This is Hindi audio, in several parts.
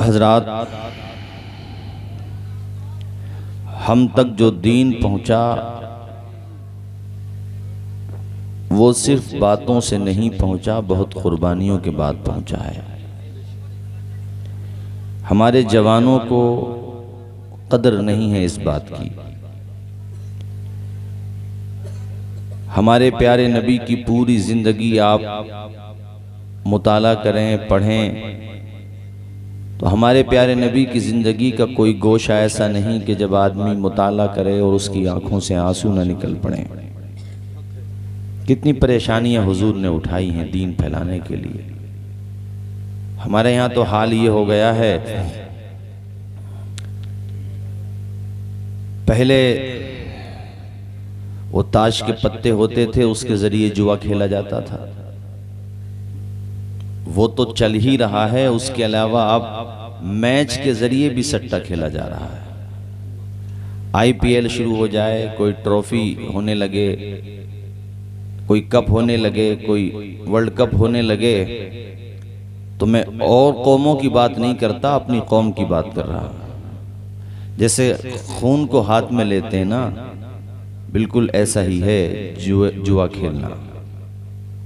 हजरात, हम तक जो दीन पहुंचा वो सिर्फ बातों से नहीं पहुंचा, बहुत कुर्बानियों के बाद पहुंचा है। हमारे जवानों को कदर नहीं है इस बात की। हमारे प्यारे नबी की पूरी जिंदगी आप मुताला करें, पढ़ें, तो हमारे प्यारे नबी की ज़िंदगी का कोई गोशा ऐसा नहीं कि जब आदमी मुताला करे और उसकी आंखों से आंसू न निकल पड़े। कितनी परेशानियां हुजूर ने उठाई हैं दीन फैलाने के लिए। हमारे यहाँ तो हाल ये हो गया है, पहले वो ताश के पत्ते होते थे, उसके ज़रिए जुआ खेला जाता था, वो तो चल ही रहा है। उसके अलावा अब मैच के जरिए भी सट्टा खेला जा रहा है। आईपीएल शुरू हो जाए, कोई ट्रॉफी होने लगे, कोई कप होने लगे, कोई वर्ल्ड कप होने लगे, तो मैं और कौमों की बात नहीं करता, अपनी कौम की बात कर रहा हूं। जैसे खून को हाथ में लेते हैं ना, बिल्कुल ऐसा ही है जुआ खेलना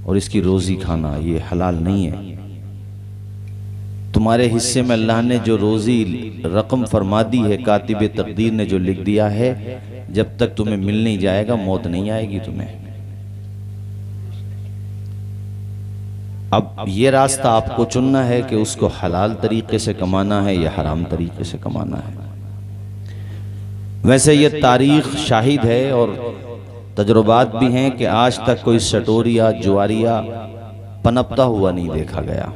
और इसकी रोजी खाना, ये हलाल नहीं है। तुम्हारे हिस्से में अल्लाह ने जो रोजी रकम फरमा दी है, कातिब तकदीर ने जो लिख दिया है, जब तक तुम्हें मिल नहीं जाएगा मौत नहीं आएगी तुम्हें। अब ये रास्ता आपको चुनना है कि उसको हलाल तरीके से कमाना है या हराम तरीके से कमाना है। वैसे ये तारीख शाहिद है और तजुर्बात भी हैं कि आज तक कोई सटोरिया जुआरिया पनपता हुआ नहीं देखा गया।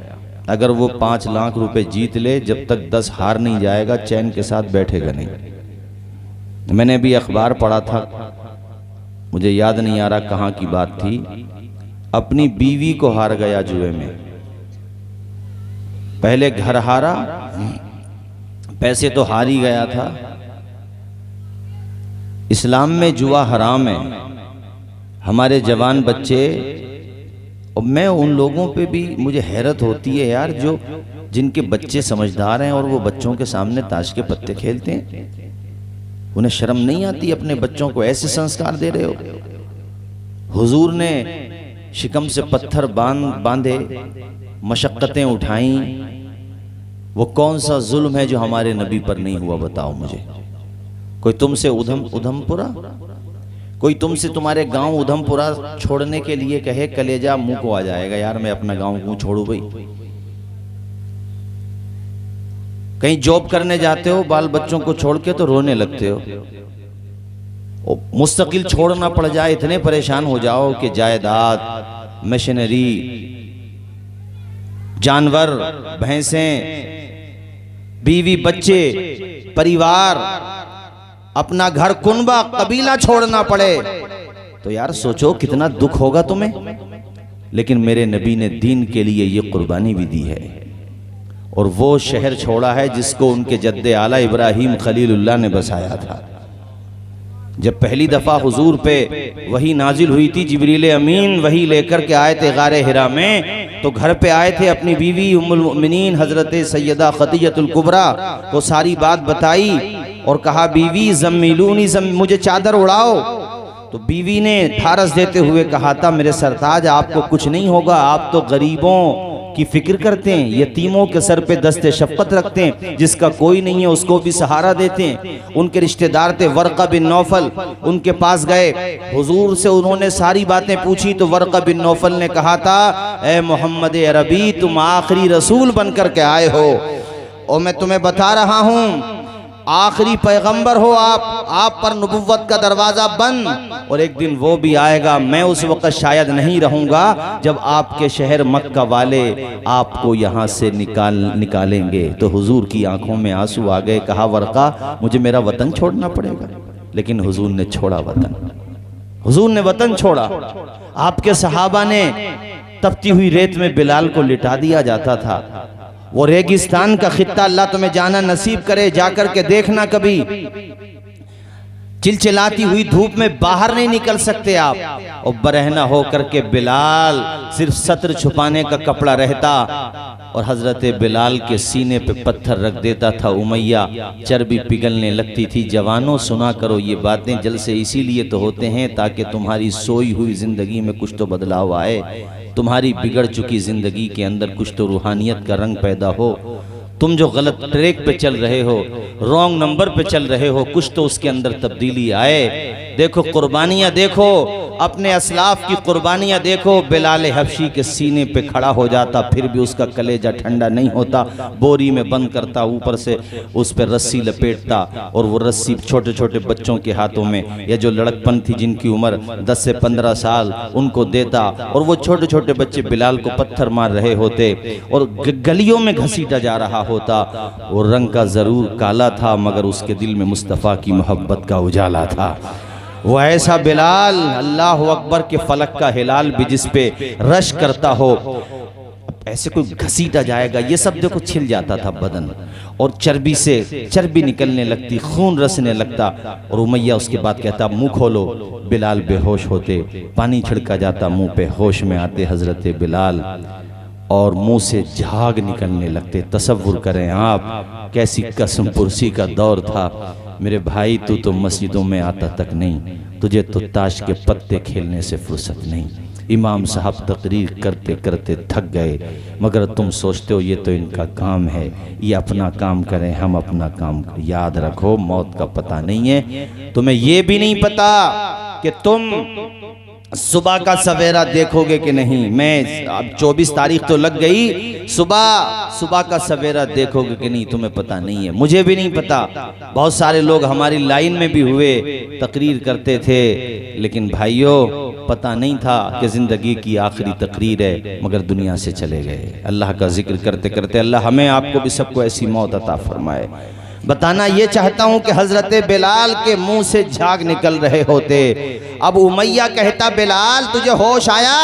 अगर वो 5 लाख रुपए जीत ले, जब तक 10 हार नहीं जाएगा चैन के साथ बैठेगा नहीं। मैंने भी अखबार पढ़ा था, मुझे याद नहीं आ रहा कहाँ की बात थी, अपनी बीवी को हार गया जुए में। पहले घर हारा, पैसे तो हार ही गया था। इस्लाम में जुआ हराम है। हमारे जवान बच्चे, और मैं उन लोगों पे भी मुझे हैरत होती है यार, जो जिनके बच्चे समझदार हैं और वो बच्चों के सामने ताश के पत्ते खेलते हैं। उन्हें शर्म नहीं आती? अपने बच्चों को ऐसे संस्कार दे रहे हो। हुजूर ने शिकम से पत्थर बांधे, मशक्कतें उठाई, वो कौन सा जुल्म है जो हमारे नबी पर नहीं हुआ? बताओ मुझे। कोई तुमसे उधमपुरा, कोई तुमसे तुम्हारे गांव उधमपुरा छोड़ने के लिए कहे, कलेजा मुंह को आ जाएगा यार, मैं अपना गांव क्यों छोड़ू भाई। कहीं जॉब करने जाते हो, बाल बच्चों को छोड़ के तो रोने लगते हो। मुस्तकिल छोड़ना पड़ जाए, इतने परेशान हो जाओ कि जायदाद, मशीनरी, जानवर, भैंसें, बीवी बच्चे, परिवार, अपना घर, कुनबा, कबीला छोड़ना पड़े, तो यार सोचो कितना दुख होगा तुम्हें। लेकिन मेरे नबी ने दीन के लिए ये कुर्बानी भी दी है, और वो शहर छोड़ा है जिसको उनके जद्दे आला इब्राहिम खलीलुल्लाह ने बसाया था। जब पहली दफा हुजूर पे वही नाजिल हुई थी, जिब्रील अमीन वही लेकर के आए थे गारे हिरा में, तो घर पे आए थे, अपनी बीवी उम्मुल मोमिनीन हजरत सैयदा खदीजतुल कुबरा को सारी बात बताई और कहा, बीवी ज़म्मिलूनी, मुझे चादर उड़ाओ। तो बीवी ने ठारस देते हुए कहा था, मेरे सरताज आपको कुछ नहीं होगा, आप तो गरीबों की फिक्र करते हैं, यतीमों के सर पे दस्ते शफ़क़त रखते हैं, जिसका कोई नहीं है उसको भी सहारा देते हैं। उनके रिश्तेदार थे वर्क़ा बिन नौफल, उनके पास गए, हुजूर से उन्होंने सारी बातें पूछी, तो वर्क़ा बिन नौफल ने कहा था, ए मोहम्मद अरबी, तुम आखिरी रसूल बनकर के आए हो, और मैं तुम्हें बता रहा हूँ आखिरी पैगंबर हो आप पर नबुव्वत का दरवाजा बंद, और एक दिन वो भी आएगा, मैं उस वक्त शायद नहीं रहूंगा, जब आपके शहर मक्का वाले आपको यहाँ से निकालेंगे। तो हुजूर की आंखों में आंसू आ गए। कहा, वर्क़ा मुझे मेरा वतन छोड़ना पड़ेगा। लेकिन हुजूर ने छोड़ा वतन, हुजूर ने वतन छोड़ा। आपके सहाबा ने तपती हुई रेत में बिलाल को लिटा दिया जाता था। वो रेगिस्तान का खित्ता अल्लाह तुम्हें जाना नसीब करे, जाकर के देखना कभी। चिलचिलाती हुई धूप में बाहर नहीं निकल सकते आप। और बरहना होकर के बिलाल सिर्फ सत्र छुपाने का कपड़ा रहता और हजरत बिलाल के सीने पे पत्थर रख देता था उमैया, चर्बी पिघलने लगती थी। जवानों सुना करो ये बातें, जलसे इसीलिए तो होते हैं ताकि तुम्हारी सोई हुई जिंदगी में कुछ तो बदलाव आए, तुम्हारी बिगड़ चुकी जिंदगी के अंदर कुछ तो रूहानियत का रंग पैदा हो। तुम जो गलत ट्रैक पे चल रहे हो, रॉन्ग नंबर पे चल रहे हो, कुछ तो उसके अंदर तब्दीली आए। देखो कुर्बानियां, देखो अपने असलाफ की कुर्बानियां देखो। बिलाल हबशी के सीने पे खड़ा हो जाता, फिर भी उसका कलेजा ठंडा नहीं होता। बोरी में बंद करता, ऊपर से उस पर रस्सी लपेटता और वो रस्सी छोटे छोटे बच्चों के हाथों में, या जो लड़कपन थी जिनकी उम्र 10 से 15 साल, उनको देता। और वो छोटे छोटे बच्चे बिलाल को पत्थर मार रहे होते और गलियों में घसीटा जा रहा होता। वो रंग का जरूर काला था, मगर उसके दिल में मुस्तफ़ा की मोहब्बत का उजाला था। वो ऐसा बिलाल, अल्लाह अकबर के फलक का हिलाल भी जिस पे रश करता हो, ऐसे कोई घसीटा जाएगा, ये सब देखो छिल जाता था बदन और चर्बी से चर्बी निकलने लगती, खून रसने लगता। और उमैया उसके बाद कहता मुंह खोलो। बिलाल बेहोश होते, पानी छिड़का जाता मुंह पे, होश में आते हजरत बिलाल और मुंह से झाग निकलने लगते। तसव्वुर करें आप, कैसी कसम पुरसी का दौर था। मेरे भाई तू तो मस्जिदों में आता तक नहीं, तुझे तो ताश के पत्ते खेलने से फुर्सत नहीं। इमाम साहब तकरीर करते करते थक गए, मगर तुम सोचते हो ये तो इनका काम है, ये अपना काम करें, हम अपना काम करें। याद रखो मौत का पता नहीं है, तुम्हें ये भी नहीं पता कि तुम सुबह का सवेरा देखोगे कि नहीं। मैं अब 24 तारीख तो लग गई, सुबह का सवेरा देखोगे कि नहीं तुम्हें पता नहीं है, मुझे भी नहीं पता। बहुत सारे लोग हमारी लाइन में भी हुए, तकरीर करते थे, लेकिन भाइयों पता नहीं था कि जिंदगी की आखिरी तकरीर है, मगर दुनिया से चले गए। अल्लाह का जिक्र करते करते अल्लाह हमें आपको भी सबको ऐसी मौत अता फरमाए। बताना ये चाहता हूं कि हजरत बिलाल के मुंह से झाग निकल रहे होते। अब उमैया कहता बिलाल तुझे होश आया,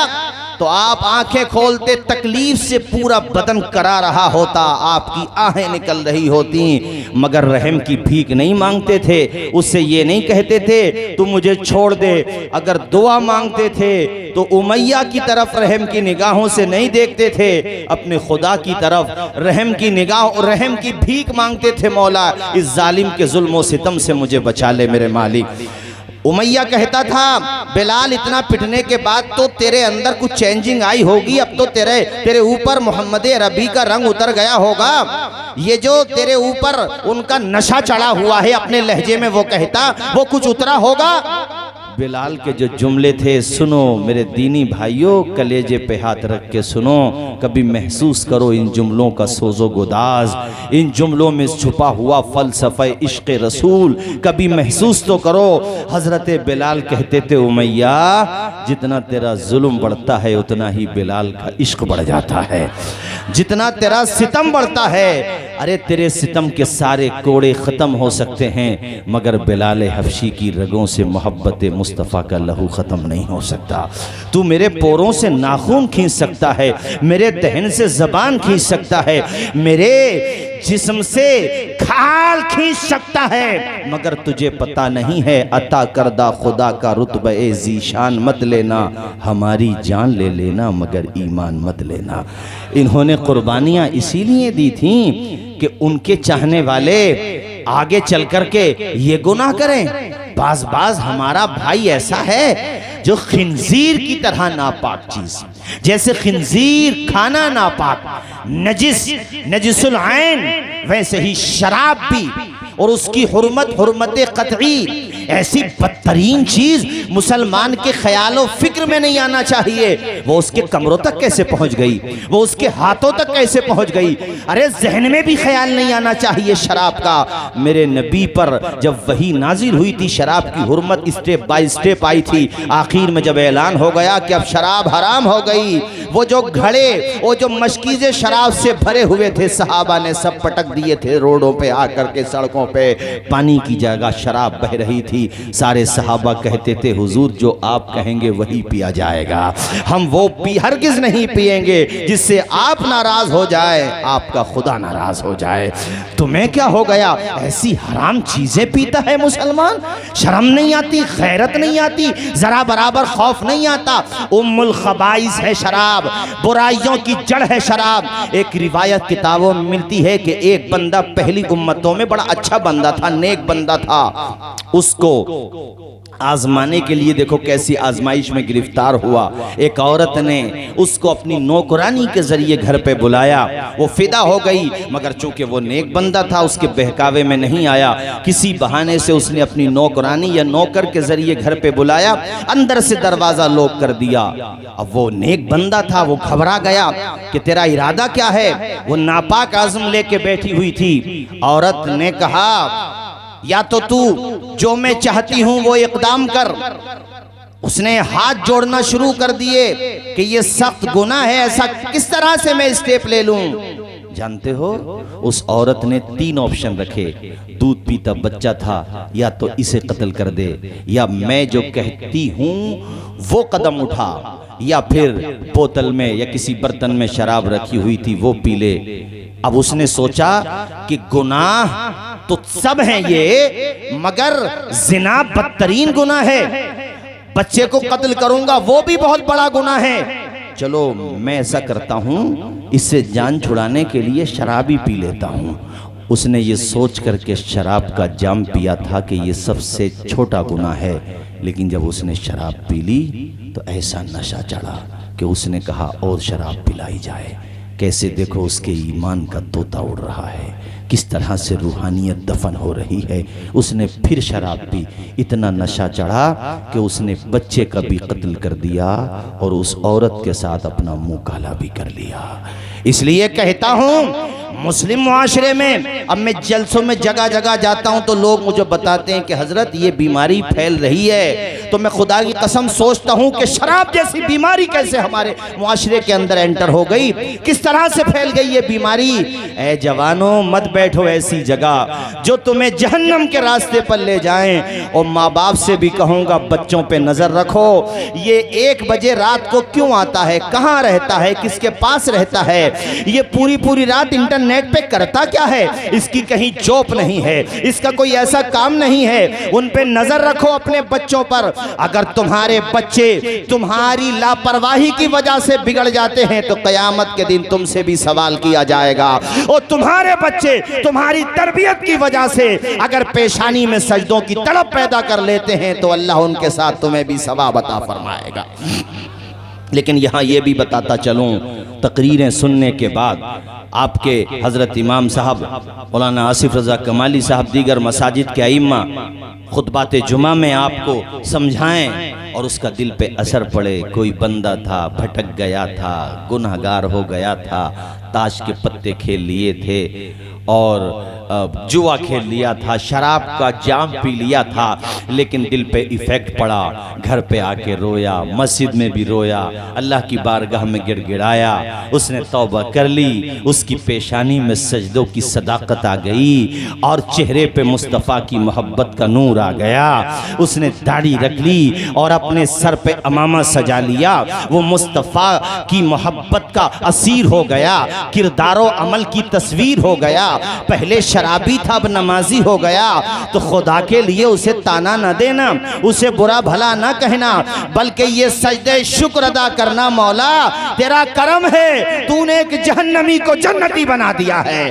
तो आप आंखें खोलते, तकलीफ से पूरा बदन करा रहा होता, आपकी आहें निकल रही होती, मगर रहम की भीख नहीं मांगते थे। उससे ये नहीं कहते थे तू मुझे छोड़ दे। अगर दुआ मांगते थे तो उमैया की तरफ रहम की निगाहों से नहीं देखते थे, अपने खुदा की तरफ रहम की निगाह, रहम की भीख मांगते थे। मौला इस जालिम के जुल्म सितम से मुझे बचा ले मेरे मालिक। उमैया कहता था बिलाल इतना पिटने के बाद तो तेरे अंदर कुछ चेंजिंग आई होगी, अब तो तेरे ऊपर मोहम्मद रबी का रंग उतर गया होगा, ये जो तेरे ऊपर उनका नशा चढ़ा हुआ है, अपने लहजे में वो कहता, वो कुछ उतरा होगा। बिलाल के जो जुमले थे, सुनो मेरे दीनी भाइयों, कलेजे पे हाथ रख के सुनो, कभी महसूस करो इन जुमलों का सोजो गुदाज, इन जुमलों में छुपा हुआ फलसफे इश्क रसूल, कभी महसूस तो करो। हजरत बिलाल कहते थे उमैया जितना तेरा जुल्म बढ़ता है उतना ही बिलाल का इश्क बढ़ जाता है, जितना तेरा सितम बढ़ता है, अरे तेरे सितम के सारे कोड़े खत्म हो सकते हैं, मगर बिलाल हबशी की रगों से मोहब्बत मुस्तफ़ा का लहू ख़त्म नहीं हो सकता। तू मेरे पोरों से नाखून खींच सकता है, मेरे दहन से ज़बान खींच सकता है, मेरे जिस्म से खाल खींच सकता है, मगर तुझे पता नहीं है अता करदा खुदा का रुतबा ए ज़ीशान मत लेना, हमारी जान ले लेना मगर ईमान मत लेना। इन्होंने कुर्बानियाँ इसीलिए दी थीं कि उनके चाहने वाले आगे चल कर के ये गुनाह करें। बाज हमारा भाई ऐसा है जो खिंजीर की तरह नापाक चीज, जैसे खिंजीर खाना नापाक, नजिसुल ऐन, वैसे ही शराब भी, और उसकी हुर्मत कतई, ऐसी बदतरीन चीज मुसलमान के ख्यालो फिक्र में नहीं आना चाहिए। वो उसके कमरों तक कैसे पहुंच गई, वो उसके हाथों तक कैसे पहुंच गई, अरे जहन में भी ख्याल नहीं आना चाहिए शराब का। मेरे नबी पर जब वही नाजिल हुई थी, शराब की हुर्मत स्टेप बाय स्टेप आई थी, आखिर में जब ऐलान हो गया कि अब शराब हराम हो गई, वो जो घड़े, वो जो मशकीज़े शराब से भरे हुए थे, सहाबा ने सब पटक दिए थे रोडों पे आकर के, सड़कों पे पानी की जगह शराब बह रही थी। थी। सारे सहाबा कहते थे हुजूर जो आप कहेंगे वही पिया जाएगा, हम वो हरगिज नहीं पिएंगे जिससे आप नाराज हो जाए, आपका खुदा नाराज हो जाए। तुम्हें क्या हो गया, ऐसी हराम चीजें पीता है मुसलमान, शर्म नहीं आती, गैरत नहीं आती, जरा बराबर खौफ नहीं आता। उम्मुल खबाइस है शराब, बुराइयों की जड़ है शराब। एक रिवायत किताबों में मिलती है कि एक बंदा पहली उम्मतों में बड़ा अच्छा बंदा था, नेक बंदा था, उसको आजमाने के लिए देखो कैसी आजमाइश में गिरफ्तार हुआ। एक औरत ने उसको अपनी नौकरानी के जरिए घर पे बुलाया, वो फिदा हो गई, मगर चूंकि वो नेक बंदा था उसके बहकावे में नहीं आया। किसी बहाने से उसने अपनी नौकरानी या नौकर के जरिए घर पे बुलाया, अंदर से दरवाजा लॉक कर दिया। अब वो नेक बंदा था, वो घबरा गया कि तेरा इरादा क्या है। वो नापाक आज़म लेके बैठी हुई थी। औरत ने कहा या तो तू जो मैं चाहती हूं वो इकदाम कर। उसने हाथ जोड़ना शुरू कर दिए कि ये सख्त गुनाह है, ऐसा किस तरह से मैं स्टेप ले लूं। जानते हो उस औरत ने 3 ऑप्शन रखे। दूध पीता बच्चा था, या तो इसे कत्ल कर दे, या मैं जो कहती हूं वो कदम उठा, या फिर बोतल में या किसी बर्तन में शराब रखी हुई थी वो पी ले। अब उसने सोचा कि गुनाह तो सब हैं ये, मगर जिना बदतरीन गुनाह है, बच्चे को कत्ल करूंगा वो भी बहुत बड़ा गुनाह है। चलो मैं ऐसा करता हूं, इससे जान छुड़ाने के लिए शराब ही पी लेता हूं। उसने ये सोच करके शराब का जाम पिया था कि ये सबसे छोटा गुनाह है, लेकिन जब उसने शराब पी ली तो ऐसा नशा चढ़ा कि उसने कहा और शराब पिलाई जाए। कैसे देखो उसके ईमान का तोता उड़ रहा है, किस तरह से रूहानियत दफन हो रही है। उसने फिर शराब पी, इतना नशा चढ़ा कि उसने बच्चे का भी कत्ल कर दिया और उस औरत के साथ अपना मुंह काला भी कर लिया। इसलिए कहता हूं मुस्लिम मुआशरे में, अब मैं जलसों में जगह जगह जाता हूं तो लोग मुझे बताते हैं कि हजरत ये बीमारी फैल रही है, तो मैं खुदा की कसम सोचता हूं कि शराब जैसी बीमारी कैसे हमारे मुआशरे के अंदर एंटर हो गई, किस तरह से फैल गई ये बीमारी। ऐ जवानों मत बैठो ऐसी जगह जो तुम्हें जहन्नम के रास्ते पर ले जाएं। और माँ बाप से भी कहूँगा बच्चों पे नजर रखो, ये 1 बजे रात को क्यों आता है, कहाँ रहता है, किसके पास रहता है, ये पूरी रात इंटरनेट पे करता क्या है, इसकी कहीं जॉब नहीं है, इसका कोई ऐसा काम नहीं है। उन पे नजर रखो अपने बच्चों पर। अगर तुम्हारे बच्चे तुम्हारी लापरवाही की वजह से बिगड़ जाते हैं तो कयामत के दिन तुमसे भी सवाल किया जाएगा। और तुम्हारे बच्चे तुम्हारी तरबियत की वजह से अगर पेशानी में सजदों की तड़प पैदा कर लेते हैं तो अल्लाह उनके साथ तुम्हें भी सवाब अता फरमाएगा। लेकिन यहाँ ये भी बताता चलूँ, तकरीरें सुनने के बाद आपके हज़रत इमाम साहब मौलाना आसिफ रज़ा कमाली साहब दीगर मसाजिद के आइम्मा खुतबात जुमा में आपको समझाएं और उसका दिल पे असर पड़े। कोई बंदा था, भटक गया था, गुनहगार हो गया था, ताश के पत्ते खेल लिए थे और जुआ खेल लिया था, शराब का जाम पी लिया था, लेकिन दिल पे इफेक्ट पड़ा, घर पे आके रोया, मस्जिद में भी रोया, अल्लाह की बारगाह में गिड़गिड़ाया, उसने तौबा कर ली, उसकी पेशानी में सजदों की सदाकत आ गई और चेहरे पे मुस्तफ़ा की मोहब्बत का नूर आ गया। उसने दाढ़ी रख ली और अपने सर पे अमामा सजा लिया, वो मुस्तफ़ा की मोहब्बत का असीर हो गया, किरदारो अमल की तस्वीर हो गया। पहले शराबी था अब नमाजी हो गया। तो खुदा के लिए उसे ताना न देना, उसे बुरा भला न कहना, बल्कि ये सजदे शुक्र अदा करना, मौला तेरा करम है, तूने एक जहन्नमी को जन्नती बना दिया है,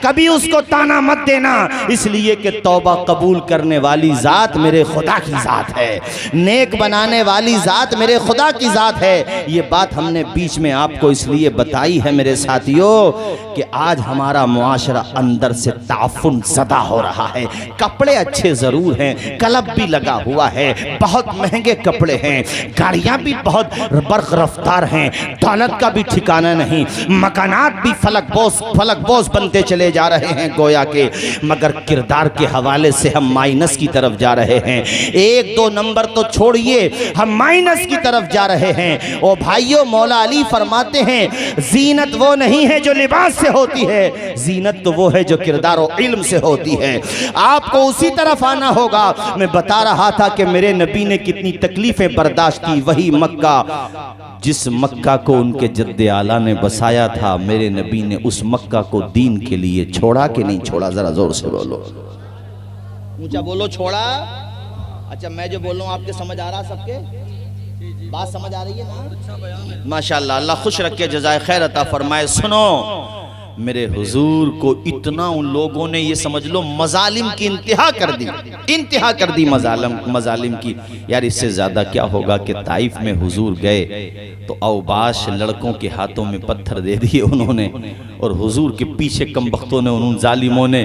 कभी उसको ताना मत देना, इसलिए कि तौबा कबूल करने वाली ज़ात मेरे खुदा की ज़ात है, नेक बनाने वाली ज़ात मेरे खुदा की ज़ात है। ये बात हमने बीच में आपको इसलिए बताई है मेरे साथियों कि आज हमारा मुआशरा अंदर से ताफुन ज़दा हो रहा है। कपड़े अच्छे ज़रूर हैं, क्लब भी लगा हुआ है, बहुत महंगे कपड़े हैं, गाड़ियाँ भी बहुत बर्क रफ्तार हैं, दौलत का भी ठिकाना नहीं, मकानात भी फलक बोस बनते चले बढ़ते जा रहे हैं गोया के, मगर किरदार के हवाले से हम माइनस की तरफ जा रहे हैं। 1-2 नंबर तो छोड़िए, हम माइनस की तरफ जा रहे हैं। ओ भाइयों, मौला अली फरमाते हैं जीनत वो नहीं है जो लिबास से होती है, जीनत तो वो है जो किरदार और इल्म से होती है। आपको उसी तरफ आना होगा। मैं बता रहा था कि मेरे नबी ने कितनी तकलीफें बर्दाश्त की। वही मक्का, जिस मक्का को उनके जद्दे आला ने बसाया था, मेरे नबी ने उस मक्का को दीन के लिए छोड़ा कि नहीं छोड़ा? जरा जोर से बोलो, ऊंचा बोलो, छोड़ा। अच्छा, मैं जो बोल रहा हूं आपके समझ आ रहा? सबके बात समझ आ रही है ना? माशाअल्लाह, अल्लाह खुश रखे, जज़ाए खैर अता फरमाए। सुनो, मेरे हुजूर को इतना उन लोगों ने, ये समझ लो, मजालिम की इंतहा कर दी, इंतहा कर दी मजालिम की। यार इससे ज़्यादा क्या होगा कि ताइफ में हुजूर गए तो अवबाश लड़कों के हाथों में पत्थर दे दिए उन्होंने, और हुजूर के पीछे कमबख्तों ने, उन जालिमों ने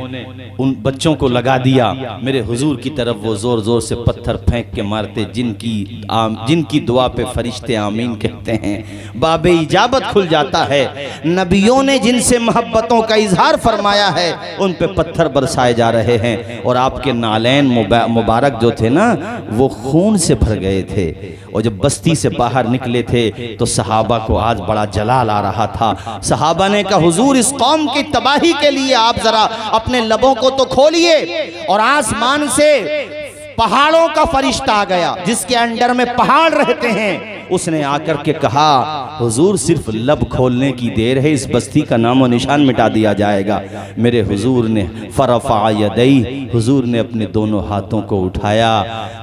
उन बच्चों को लगा दिया। मेरे हुजूर की तरफ वो ज़ोर ज़ोर से पत्थर फेंक के मारते, जिनकी दुआ पे फरिश्ते आमीन कहते हैं, बाबे इजाबत खुल जाता है। नबियों ने जिनसे मोहब्बतों का इजहार फरमाया है, उन पे पत्थर बरसाए जा रहे हैं। और आपके नालैन मुबारक जो थे ना, वो खून से भर गए थे। और जब बस्ती से बाहर निकले थे तो सहाबा को आज बड़ा जलाल आ रहा था। सहाबा ने कहा, हुजूर इस कौम की तबाही के लिए आप जरा अपने लबों को तो खोलिए। और आसमान से पहाड़ों का फरिश्ता आ गया, जिसके अंडर में पहाड़ रहते हैं। उसने आकर के कहा, हुजूर सिर्फ लब खोलने की देर है, इस बस्ती का नामो निशान मिटा दिया जाएगा। मेरे हुजूर ने फरफा यदई, हुजूर ने अपने दोनों हाथों को उठाया।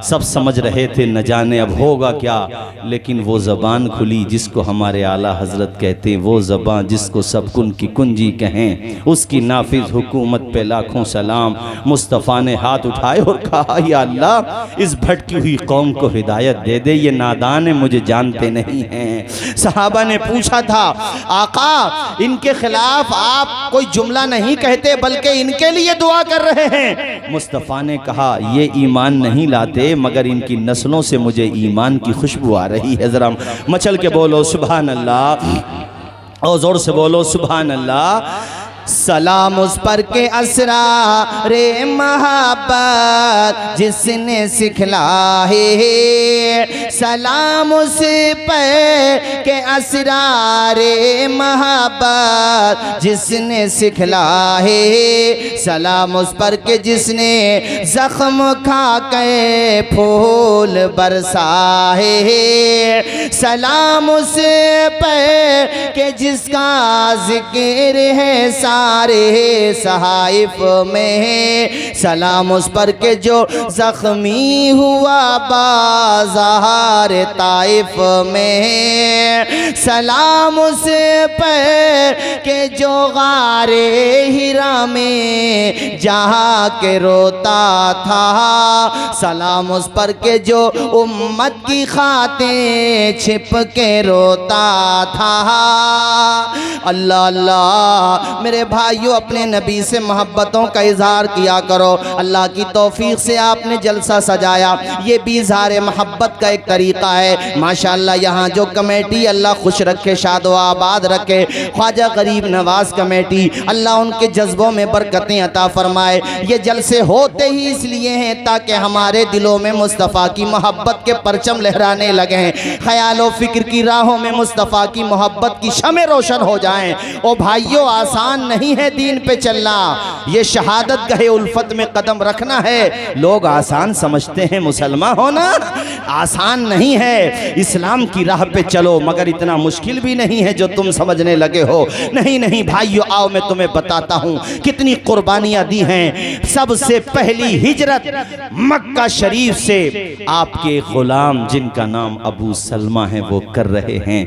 सब समझ रहे थे न जाने अब होगा क्या, लेकिन वो ज़बान खुली जिसको हमारे आला हजरत कहते हैं, वो ज़बान जिसको सब कुन की कुंजी कहें, उसकी नाफिज हुकूमत पे लाखों सलाम। मुस्तफ़ा ने हाथ उठाए और कहा, या अल्लाह, इस भटकी हुई कौम को हिदायत दे दे, ये नादान है, मुझे जानते नहीं हैं। सहाबा ने पूछा था, आका इनके खिलाफ आप कोई जुमला नहीं कहते बल्कि इनके लिए दुआ कर रहे हैं? मुस्तफ़ा ने कहा, ये ईमान नहीं लाते मगर इनकी नस्लों से मुझे ईमान की खुशबू आ रही है। जरा मचल के बोलो सुभान अल्लाह, और जोर से बोलो सुभान अल्लाह। सलाम उस पर के असरा रे मोहब्बत जिसने सिखलाए, सलाम उस पर के असरा रे मोहब्बत जिसने सिखलाए, सलाम उस पर के जिसने जख्म खा के फूल बरसाए, सलाम उस पर के जिसका जिक्र है सारे सहाइफ में, सलाम उस पर के जो जख्मी हुआ बाज़ार ताइफ में, सलाम उस पर के जो गारे हिरा में जहाँ के रोता था, सलाम उस पर के जो उम्मत की खातिर छिप के रोता था। अल्लाह अल्लाह, मेरे भाइयों अपने नबी से मोहब्बतों का इजहार किया करो। अल्लाह की तौफीक से आपने जलसा सजाया, ये भी इजहार मोहब्बत का एक तरीक़ा है। माशाअल्लाह यहाँ जो कमेटी, अल्लाह खुश रखे, शाद व आबाद रखे, ख्वाजा गरीब नवाज कमेटी, अल्लाह उनके जज्बों में बरकतें अता फरमाए। ये जलसे होते ही इसलिए हैं ताकि हमारे दिलों में मुस्तफ़ा की मोहब्बत के परचम लहराने लगें, ख्यालो फिक्र की राहों में मुस्तफ़ा की मोहब्बत की शमें रोशन हो जाएं। ओ भाइयों, आसान नहीं है दीन पे चलना, ये शहादत गहे उल्फत में कदम रखना है। लोग आसान समझते हैं मुसलमान होना, आसान नहीं है। इस्लाम की राह पे चलो, मगर इतना मुश्किल भी नहीं है जो तुम समझने लगे हो। नहीं नहीं भाइयों, आओ मैं तुम्हें बताता हूँ कितनी कुर्बानियाँ दी हैं। सबसे पहली हिजरत मक्का शरीफ से आपके गुलाम जिनका नाम अबू सलमा है वो कर रहे हैं।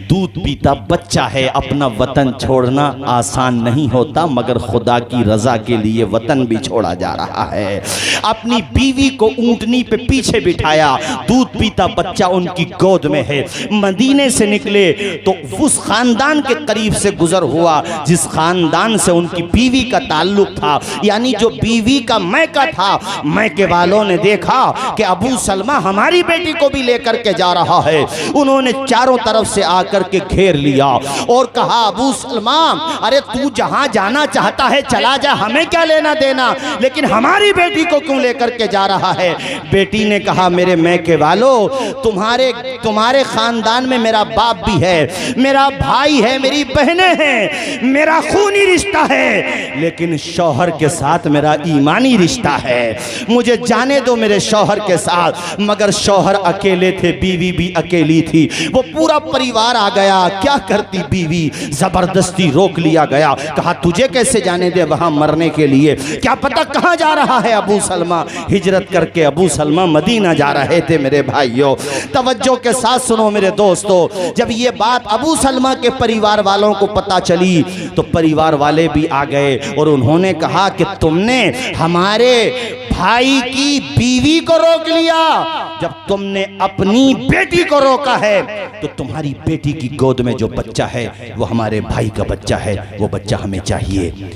दूध पीता बच्चा है, अपना वतन छोड़ना आसान नहीं होता, मगर खुदा की रजा के लिए वतन भी छोड़ा जा रहा है। अपनी बीवी को ऊंटनी पे पीछे बिठाया, दूध पीता बच्चा उनकी गोद में है। मदीने से निकले तो उस खानदान के करीब से गुजर हुआ जिस खानदान से उनकी बीवी का ताल्लुक था, यानी जो बीवी का मैका था। मैके वालों ने देखा कि अबू सलमा हमारी बेटी को भी लेकर के जा रहा है। उन्होंने चारों तरफ से आकर आकर के घेर लिया और कहा, अबू सलमा अरे तू जहां जाना चाहता है चला जा, हमें क्या लेना देना, लेकिन हमारी बेटी को क्यों लेकर के जा रहा है। बेटी ने कहा, मेरे मैके वालों, तुम्हारे खानदान में मेरा बाप भी है, मेरा भाई है, मेरी बहनें हैं, मेरा खूनी रिश्ता है, लेकिन शौहर के साथ मेरा ईमानी रिश्ता है। मुझे जाने दो मेरे शौहर के साथ। मगर शौहर अकेले थे, बीवी भी अकेली थी। वो पूरा परिवार आ गया। क्या करती बीवी, जबरदस्ती रोक लिया गया। कहा, तुझे कैसे जाने दे वहां मरने के लिए, क्या पता कहां जा रहा है अबू सलमा। हिजरत करके अबू सलमा मदीना जा रहे थे। मेरे भाइयों, तवज्जो के साथ सुनो मेरे दोस्तों, जब ये बात अबू सलमा के परिवार वालों को पता चली तो परिवार वाले भी आ गए और उन्होंने कहा कि तुमने हमारे भाई की बीवी को रोक लिया, जब तुमने अपनी बेटी को रोका है तो तुम्हारी बेटी की गोद में जो बच्चा है वो हमारे भाई का बच्चा है, वो बच्चा हमें चाहिए।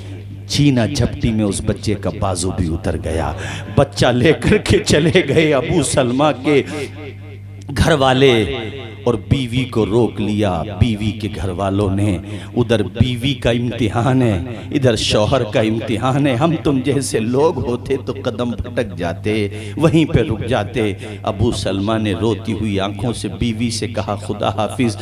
छीना झपटी में उस बच्चे का बाजू भी उतर गया। बच्चा लेकर के चले गए अबू सलमा के घर वाले और बीवी को रोक लिया। बीवी के घर वालों ने, उधर बीवी का इम्तिहान है, इधर शौहर का इम्तिहान है। हम तुम जैसे लोग होते तो कदम भटक जाते, वहीं पे रुक जाते। अबू सलमा ने रोती हुई आंखों से बीवी से कहा, खुदा हाफिज,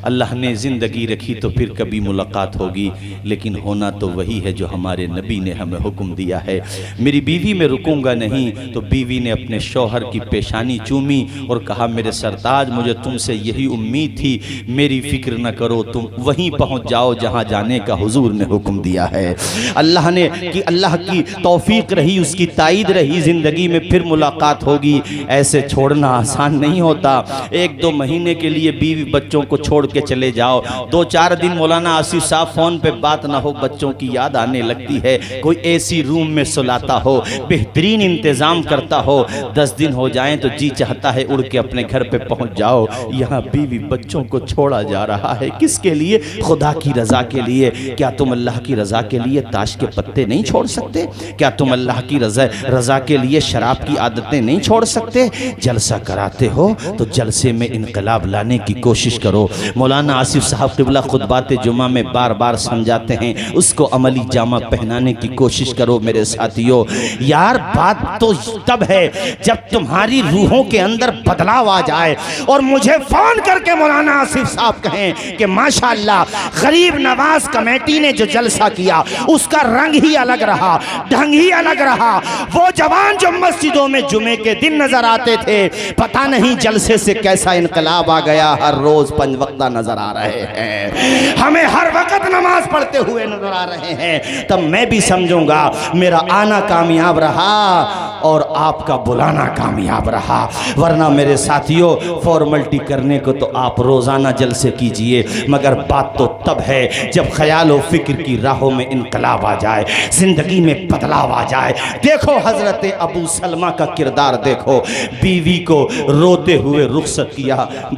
अल्लाह ने ज़िंदगी रखी तो फिर कभी मुलाकात होगी, लेकिन होना तो वही है जो हमारे नबी ने हमें हुक्म दिया है। मेरी बीवी में रुकूंगा नहीं। तो बीवी ने अपने शौहर की पेशानी चूमी और कहा, मेरे सरताज, मुझे तुमसे यही उम्मीद थी, मेरी फिक्र न करो, तुम वहीं पहुंच जाओ जहां जाने का हुजूर ने हुक्म दिया है। अल्लाह ने कि अल्लाह की तौफीक रही, उसकी ताईद रही, ज़िंदगी में फिर मुलाकात होगी। ऐसे छोड़ना आसान नहीं होता। 1-2 महीने के लिए बीवी बच्चों को छोड़ के चले जाओ, 2-4 दिन मौलाना आसिफ साहब फोन पे बात ना हो, बच्चों की याद आने लगती है, कोई एसी रूम में सुलाता हो, बेहतरीन इंतजाम करता हो, 10 दिन हो जाएं तो जी चाहता है उड़ के अपने घर पे पहुंच जाओ। यहाँ बीवी बच्चों को छोड़ा जा रहा है, किसके लिए? खुदा की रजा के लिए। क्या तुम अल्लाह की रजा के लिए ताश के पत्ते नहीं छोड़ सकते? क्या तुम अल्लाह की रजा के लिए शराब की आदतें नहीं छोड़ सकते? जलसा कराते हो तो जलसे में इनकलाब लाने की कोशिश करो। मौलाना आसिफ साहब क़िबला खुतबात जुमा में बार बार समझाते हैं, उसको अमली जामा पहनाने की कोशिश करो मेरे साथियों। यार, बात तो तब है जब तुम्हारी रूहों के अंदर बदलाव आ जाए और मुझे फोन करके मौलाना आसिफ साहब कहें कि माशाअल्लाह गरीब नवाज कमेटी ने जो जलसा किया उसका रंग ही अलग रहा, ढंग ही अलग रहा। वो जवान जो मस्जिदों में जुमे के दिन नजर आते थे, पता नहीं जलसे से कैसा इनकलाब आ गया, हर रोज 5 वक्ता नजर आ रहे हैं, हमें हर वक्त नमाज पढ़ते हुए नजर आ रहे हैं। तब मैं भी समझूंगा मेरा आना कामयाब रहा और आपका बुलाना कामयाब रहा। वरना मेरे साथियों, फॉर्मलिटी करने को तो आप रोजाना जलसे कीजिए, मगर बात तो तब है जब ख्याल और फिक्र की राहों में इनकलाब आ जाए, जिंदगी में बदलाव आ जाए। देखो हजरत अबू सलमा का किरदार देखो, बीवी को रोते हुए रुखसत किया,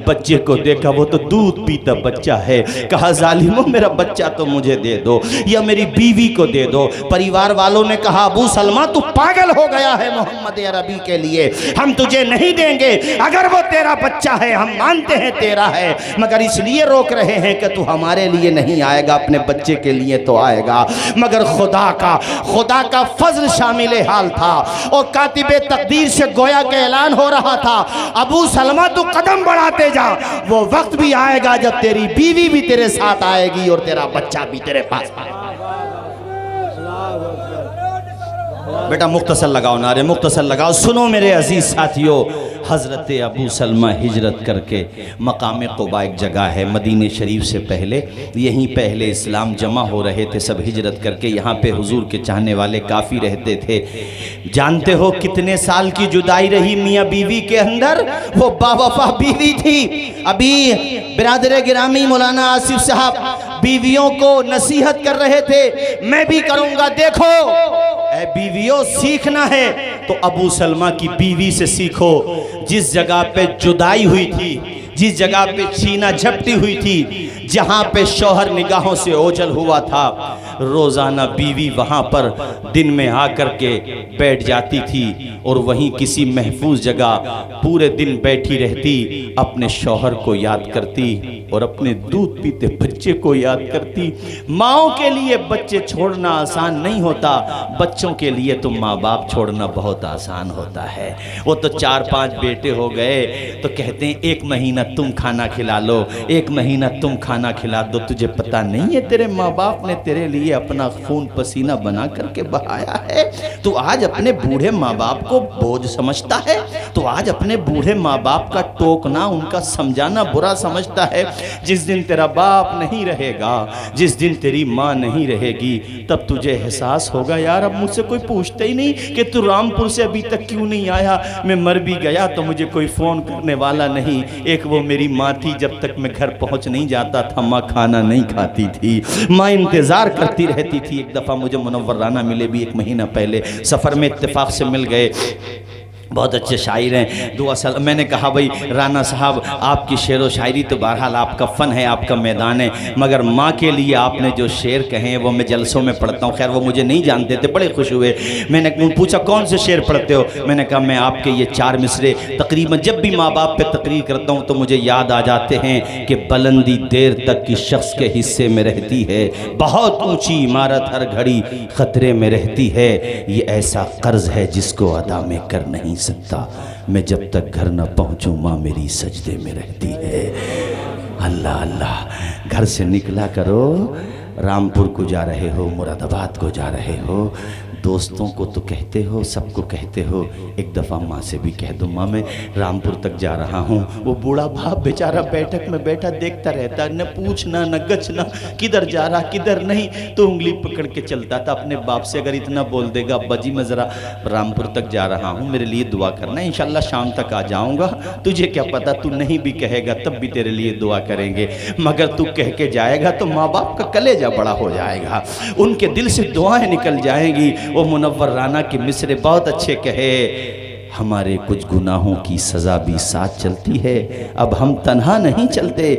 बच्चे को देखा, वो तो दूध पीता बच्चा है। कहा, जालिमो, मेरा बच्चा तो मुझे दे दो या मेरी बीवी को दे दो। परिवार वालों ने कहा, अबू सलमा तू पागल हो गया है मोहम्मद अरबी के लिए, हम तुझे नहीं देंगे। अगर वो तेरा बच्चा है हम मानते हैं तेरा है, मगर इसलिए रोक रहे हैं कि तू हमारे लिए नहीं आएगा, अपने बच्चे के लिए तो आएगा। मगर खुदा का फजल शामिल हाल था और कातिबे तकदीर से गोया के ऐलान हो रहा था, अबू सलमा तू कदम बढ़ाते जा, वो वक्त भी आएगा जब तेरी बीवी भी तेरे साथ आएगी और तेरा बच्चा भी तेरे पास आएगा। बेटा मुख्तसर लगाओ, नारे मुख्तसर लगाओ। सुनो मेरे अजीज साथियों, हज़रत अबू सलमा हिजरत करके मकाम क़ुबा एक जगह है मदीने शरीफ से पहले, यहीं पहले इस्लाम जमा हो रहे थे, सब हिजरत करके यहाँ पे हुजूर के चाहने वाले काफ़ी रहते थे। जानते हो कितने साल की जुदाई रही मियाँ बीवी के अंदर? वो बावफा बीवी थी। अभी बिरादर गिरामी मौलाना आसिफ साहब बीवियों को नसीहत कर रहे थे, मैं भी करूँगा। देखो ऐ बीवियों, सीखना है तो अबू सलमा की बीवी से सीखो। जिस जगह पे जुदाई हुई थी, जिस जगह पे छीना झपटी हुई थी, जहाँ पे शौहर निगाहों से ओझल हुआ था, रोज़ाना बीवी वहाँ पर दिन में आकर के बैठ जाती थी और वहीं किसी महफूज जगह पूरे दिन बैठी रहती, अपने शौहर को याद करती और अपने दूध पीते बच्चे को याद करती। माओ के लिए बच्चे छोड़ना आसान नहीं होता, बच्चों के लिए तो माँ बाप छोड़ना बहुत आसान होता है। वो तो 4-5 बेटे हो गए तो कहते हैं 1 महीना तुम खाना खिला लो, 1 महीना तुम खाना खिला दो। तुझे पता नहीं है तेरे माँ बाप ने तेरे लिए अपना खून पसीना बना करके बहाया है। तू आज अपने बूढ़े माँ बाप को बोझ समझता है, तो आज अपने बूढ़े माँ बाप का टोकना, उनका समझाना बुरा समझता है। जिस दिन तेरा बाप नहीं रहेगा, जिस दिन तेरी माँ नहीं रहेगी, तब तुझे एहसास होगा यार अब मुझसे कोई पूछता ही नहीं कि तू रामपुर से अभी तक क्यों नहीं आया। मैं मर भी गया तो मुझे कोई फ़ोन करने वाला नहीं। एक वो मेरी माँ थी, जब तक मैं घर पहुँच नहीं जाता था माँ खाना नहीं खाती थी, माँ इंतज़ार करती रहती थी। एक दफ़ा मुझे मुनव्वर राना मिले भी 1 महीना पहले, सफ़र में इत्तेफाक से मिल गए। बहुत अच्छे शायर हैं, दुआ सल। मैंने कहा भाई राना साहब आपकी शेर व शायरी तो बहरहाल आपका फ़न है, आपका मैदान है, मगर माँ के लिए आपने जो शेर कहे हैं वो मैं जलसों में पढ़ता हूँ। खैर वो मुझे नहीं जानते थे, बड़े खुश हुए। मैंने पूछा कौन से शेर पढ़ते हो? मैंने कहा मैं आपके ये 4 मिसरे तकरीबन जब भी माँ बाप पे तकरीर करता हूँ तो मुझे याद आ जाते हैं कि बुलंदी देर तक की शख्स के हिस्से में रहती है, बहुत ऊँची इमारत हर घड़ी ख़तरे में रहती है, ये ऐसा कर्ज है जिसको अदा में कर नहीं सकता, मैं जब तक घर न पहुंचूं माँ मेरी सजदे में रहती है। अल्लाह अल्लाह। घर से निकला करो, रामपुर को जा रहे हो, मुरादाबाद को जा रहे हो, दोस्तों को तो कहते हो, सबको कहते हो, एक दफ़ा माँ से भी कह दो माँ मैं रामपुर तक जा रहा हूँ। वो बूढ़ा बाप बेचारा बैठक में बैठा देखता रहता, न पूछना न गछना, किधर जा रहा किधर नहीं, तो उंगली पकड़ के चलता था अपने बाप से। अगर इतना बोल देगा अब्बा जी मैं ज़रा रामपुर तक जा रहा हूँ, मेरे लिए दुआ करना, इंशाल्लाह शाम तक आ जाऊँगा। तुझे क्या पता, तू नहीं भी कहेगा तब भी तेरे लिए दुआ करेंगे, मगर तू कह के जाएगा तो माँ बाप का कलेजा बड़ा हो जाएगा, उनके दिल से दुआएं निकल जाएंगी। वो मुनव्वर राना के मिसरे बहुत अच्छे कहे, हमारे कुछ गुनाहों की सज़ा भी साथ चलती है, अब हम तन्हा नहीं चलते,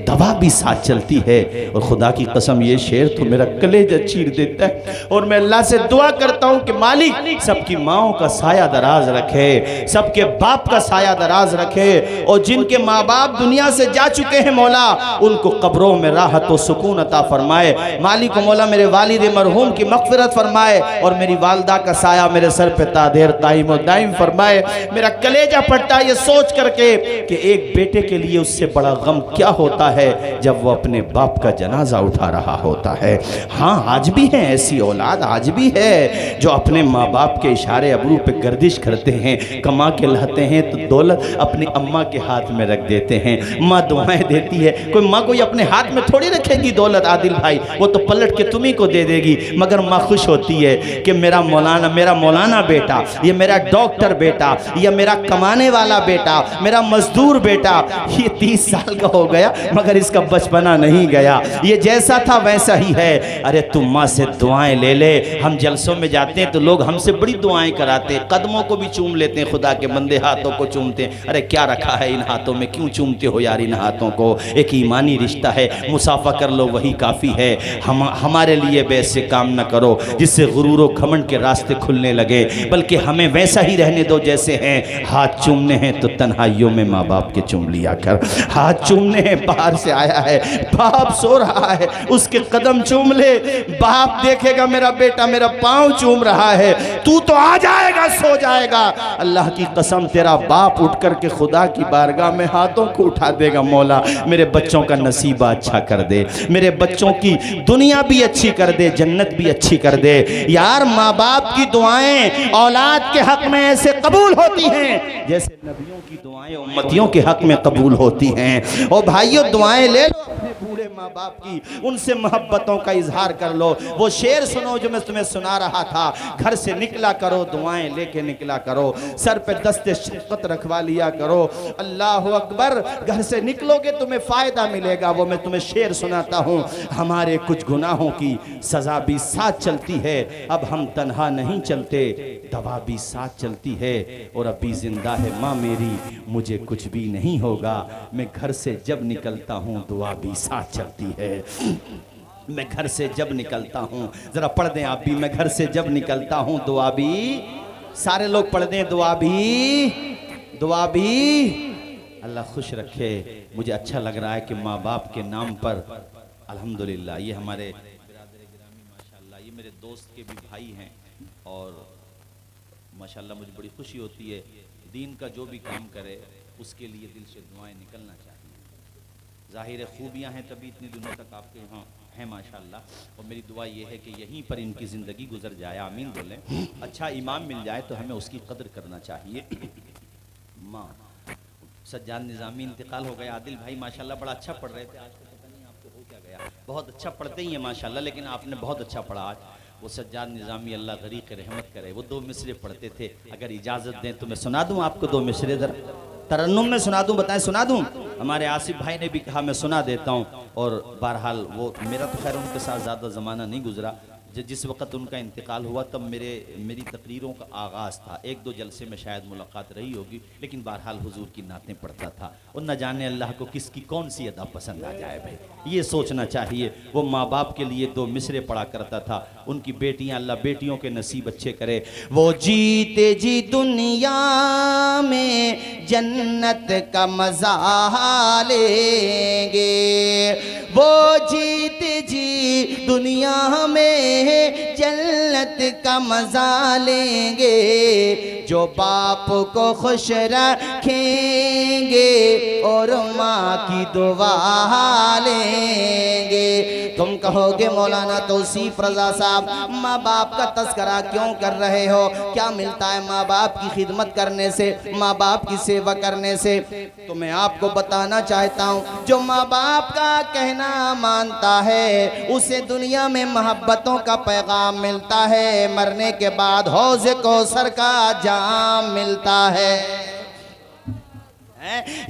दवा भी साथ चलती है। और खुदा की कसम ये शेर तो मेरा कलेजा चीर देता है। और मैं अल्लाह से दुआ करता हूँ कि मालिक सबकी माओं का साया दराज रखे, सबके बाप का साया दराज रखे, और जिनके माँ बाप दुनिया से जा चुके हैं मौला उनको कब्रों में राहत व सुकून अता फरमाए। मालिक मौला मेरे वालिद मरहूम की मग़फ़िरत फरमाए, और मेरी वालदा का साया मेरे सर पे तादेर कायम व दायम फरमाए। मेरा कलेजा फटता है ये सोच करके कि एक बेटे के लिए उससे बड़ा गम क्या होता है जब वो अपने बाप का जनाजा उठा रहा होता है। हाँ आज भी है ऐसी औलाद, आज भी है जो अपने माँ बाप के इशारे अबरू पे गर्दिश करते हैं, कमा के लाते हैं तो दौलत अपनी अम्मा के हाथ में रख देते हैं, माँ दुआएं देती है। कोई माँ कोई अपने हाथ में थोड़ी रखेगी दौलत आदिल भाई, वो तो पलट के तुम्ही को दे देगी, मगर माँ खुश होती है कि मेरा मौलाना बेटा, ये मेरा डॉक्टर बेटा, ये मेरा कमाने वाला बेटा, मेरा मजदूर बेटा, ये 30 साल का हो गया मगर इसका बचपना नहीं गया, ये जैसा था वैसा ही है। अरे तुम माँ से दुआएं ले ले। हम जलसों में जाते हैं तो लोग हमसे बड़ी दुआएं कराते हैं, कदमों को भी चूम लेते हैं, खुदा के बंदे हाथों को चूमते हैं। अरे क्या रखा है इन हाथों में, क्यों चूमते हो यार इन हाथों को? एक ईमानी रिश्ता है, मुसाफा कर लो वही काफ़ी है। हमारे लिए वैसे काम न करो जिससे गुरूर व घमंड के रास्ते खुलने लगे, बल्कि हमें वैसा ही रहने दो जैसे हैं। हाथ चूमने हैं तो तन्हाइयों में माँ बाप के चूम लिया कर, हाथ चूमने हैं, बाहर से आया है, बाप सो रहा है, उसके कदम चूम ले। बाप देखेगा मेरा बेटा मेरा पांव चूम रहा है, तू तो आ जाएगा सो जाएगा। अल्लाह की कसम तेरा बाप उठ करके खुदा की बारगाह में हाथों को उठा देगा, मौला मेरे बच्चों का नसीबा अच्छा कर दे, मेरे बच्चों की दुनिया भी अच्छी कर दे, जन्नत भी अच्छी कर दे। यार माँ बाप की दुआएं औलाद के हक में ऐसे कबूल होती हैं जैसे नबियों की दुआएं उम्मतियों के हक में कबूल होती हैं। और भाइयों दुआएं ले लो अपने बूढ़े माँ बाप की, उनसे मोहब्बतों का इजहार कर लो। वो शेर सुनो जो मैं तुम्हें सुना रहा था, घर से निकला करो दुआएं लेके निकला करो, सर पे दस्ते शफ़क़त रखवा लिया करो। अल्लाह अकबर। घर से निकलोगे तुम्हें फ़ायदा मिलेगा। वो मैं तुम्हें शेर सुनाता हूँ, हमारे कुछ गुनाहों की सज़ा भी साथ चलती है, अब हम तन्हा नहीं चलते, दवा भी साथ चलती है, और अभी जिंदा है माँ मेरी, मुझे कुछ भी नहीं होगा। मैं घर से जब निकलता हूँ दुआ भी साथ चलती है। मैं घर से जब निकलता हूँ, जरा पढ़ दें आप भी, मैं घर से जब निकलता हूँ दुआ भी, सारे लोग पढ़ दें दुआ भी अल्लाह खुश रखे। मुझे अच्छा लग रहा है कि माँ बाप के नाम पर अल्हम्दुलिल्लाह ये हमारे बिरादर गिरामी माशाल्लाह, ये मेरे दोस्त के भी भाई हैं और माशाल्लाह मुझे बड़ी खुशी होती है। दीन का जो भी काम करे उसके लिए दिल से दुआएं निकलना चाहिए। ज़ाहिर खूबियाँ हैं तभी इतने दिनों तक आपके यहाँ हैं माशाल्लाह, और मेरी दुआ ये है कि यहीं पर इनकी ज़िंदगी गुजर जाए, आमीन बोलें। अच्छा इमाम मिल जाए तो हमें उसकी कदर करना चाहिए। माँ सज्जाद निज़ामी इंतकाल हो गया। आदिल भाई माशाल्लाह बड़ा अच्छा पढ़ रहे थे, आज तो पता नहीं आपको हो क्या गया, बहुत अच्छा पढ़ते ही हैं माशाल्लाह, लेकिन आपने बहुत अच्छा पढ़ा आज। वो सज्जाद निज़ामी अल्लाह गरीक रहमत करे, वो 2 मिसरे पढ़ते थे। अगर इजाज़त दें तो मैं सुना दूँ आपको 2 मिसरे तरन्नुम में सुना दूँ, बताएं सुना दूँ? हमारे आसिफ भाई ने भी कहा मैं सुना देता हूँ। और बहरहाल वो मेरा तो खैर उनके साथ ज़्यादा ज़माना नहीं गुजरा, जिस वक़्त उनका इंतकाल हुआ तब मेरी तकरीरों का आगाज़ था। 1-2 जलसे में शायद मुलाकात रही होगी, लेकिन बहरहाल हुजूर की नातें पढ़ता था। और न जाने अल्लाह को किसकी कौन सी अदा पसंद आ जाए भाई, ये सोचना चाहिए। वो माँ बाप के लिए 2 मिसरे पढ़ा करता था। उनकी बेटियां, अल्लाह बेटियों के नसीब अच्छे करे। वो जीते जी दुनिया में जन्नत का मज़ा लेंगे, वो जीते जी दुनिया में जन्नत का मज़ा लेंगे, जो बाप को खुश रखेंगे और माँ की दुआ लेंगे। तुम कहोगे मौलाना तौसीफ रज़ा साहब माँ बाप का तस्करा क्यों कर रहे हो, क्या मिलता है माँ बाप की खिदमत करने से, माँ बाप की सेवा करने से? तो मैं आपको बताना चाहता हूँ, जो माँ बाप का कहना मानता है उसे दुनिया में मोहब्बतों का पैगाम मिलता है, मरने के बाद हौज़ कौसर का जाम मिलता है।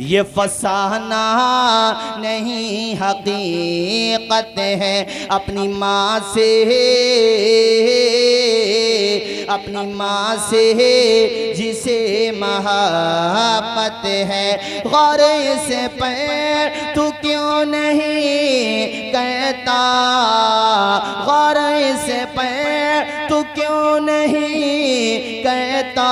ये फसाना नहीं हकीकत है, अपनी माँ से जिसे मोहब्बत है, गौर से पैर तू क्यों नहीं कहता, गौर से पैर तू क्यों नहीं कहता,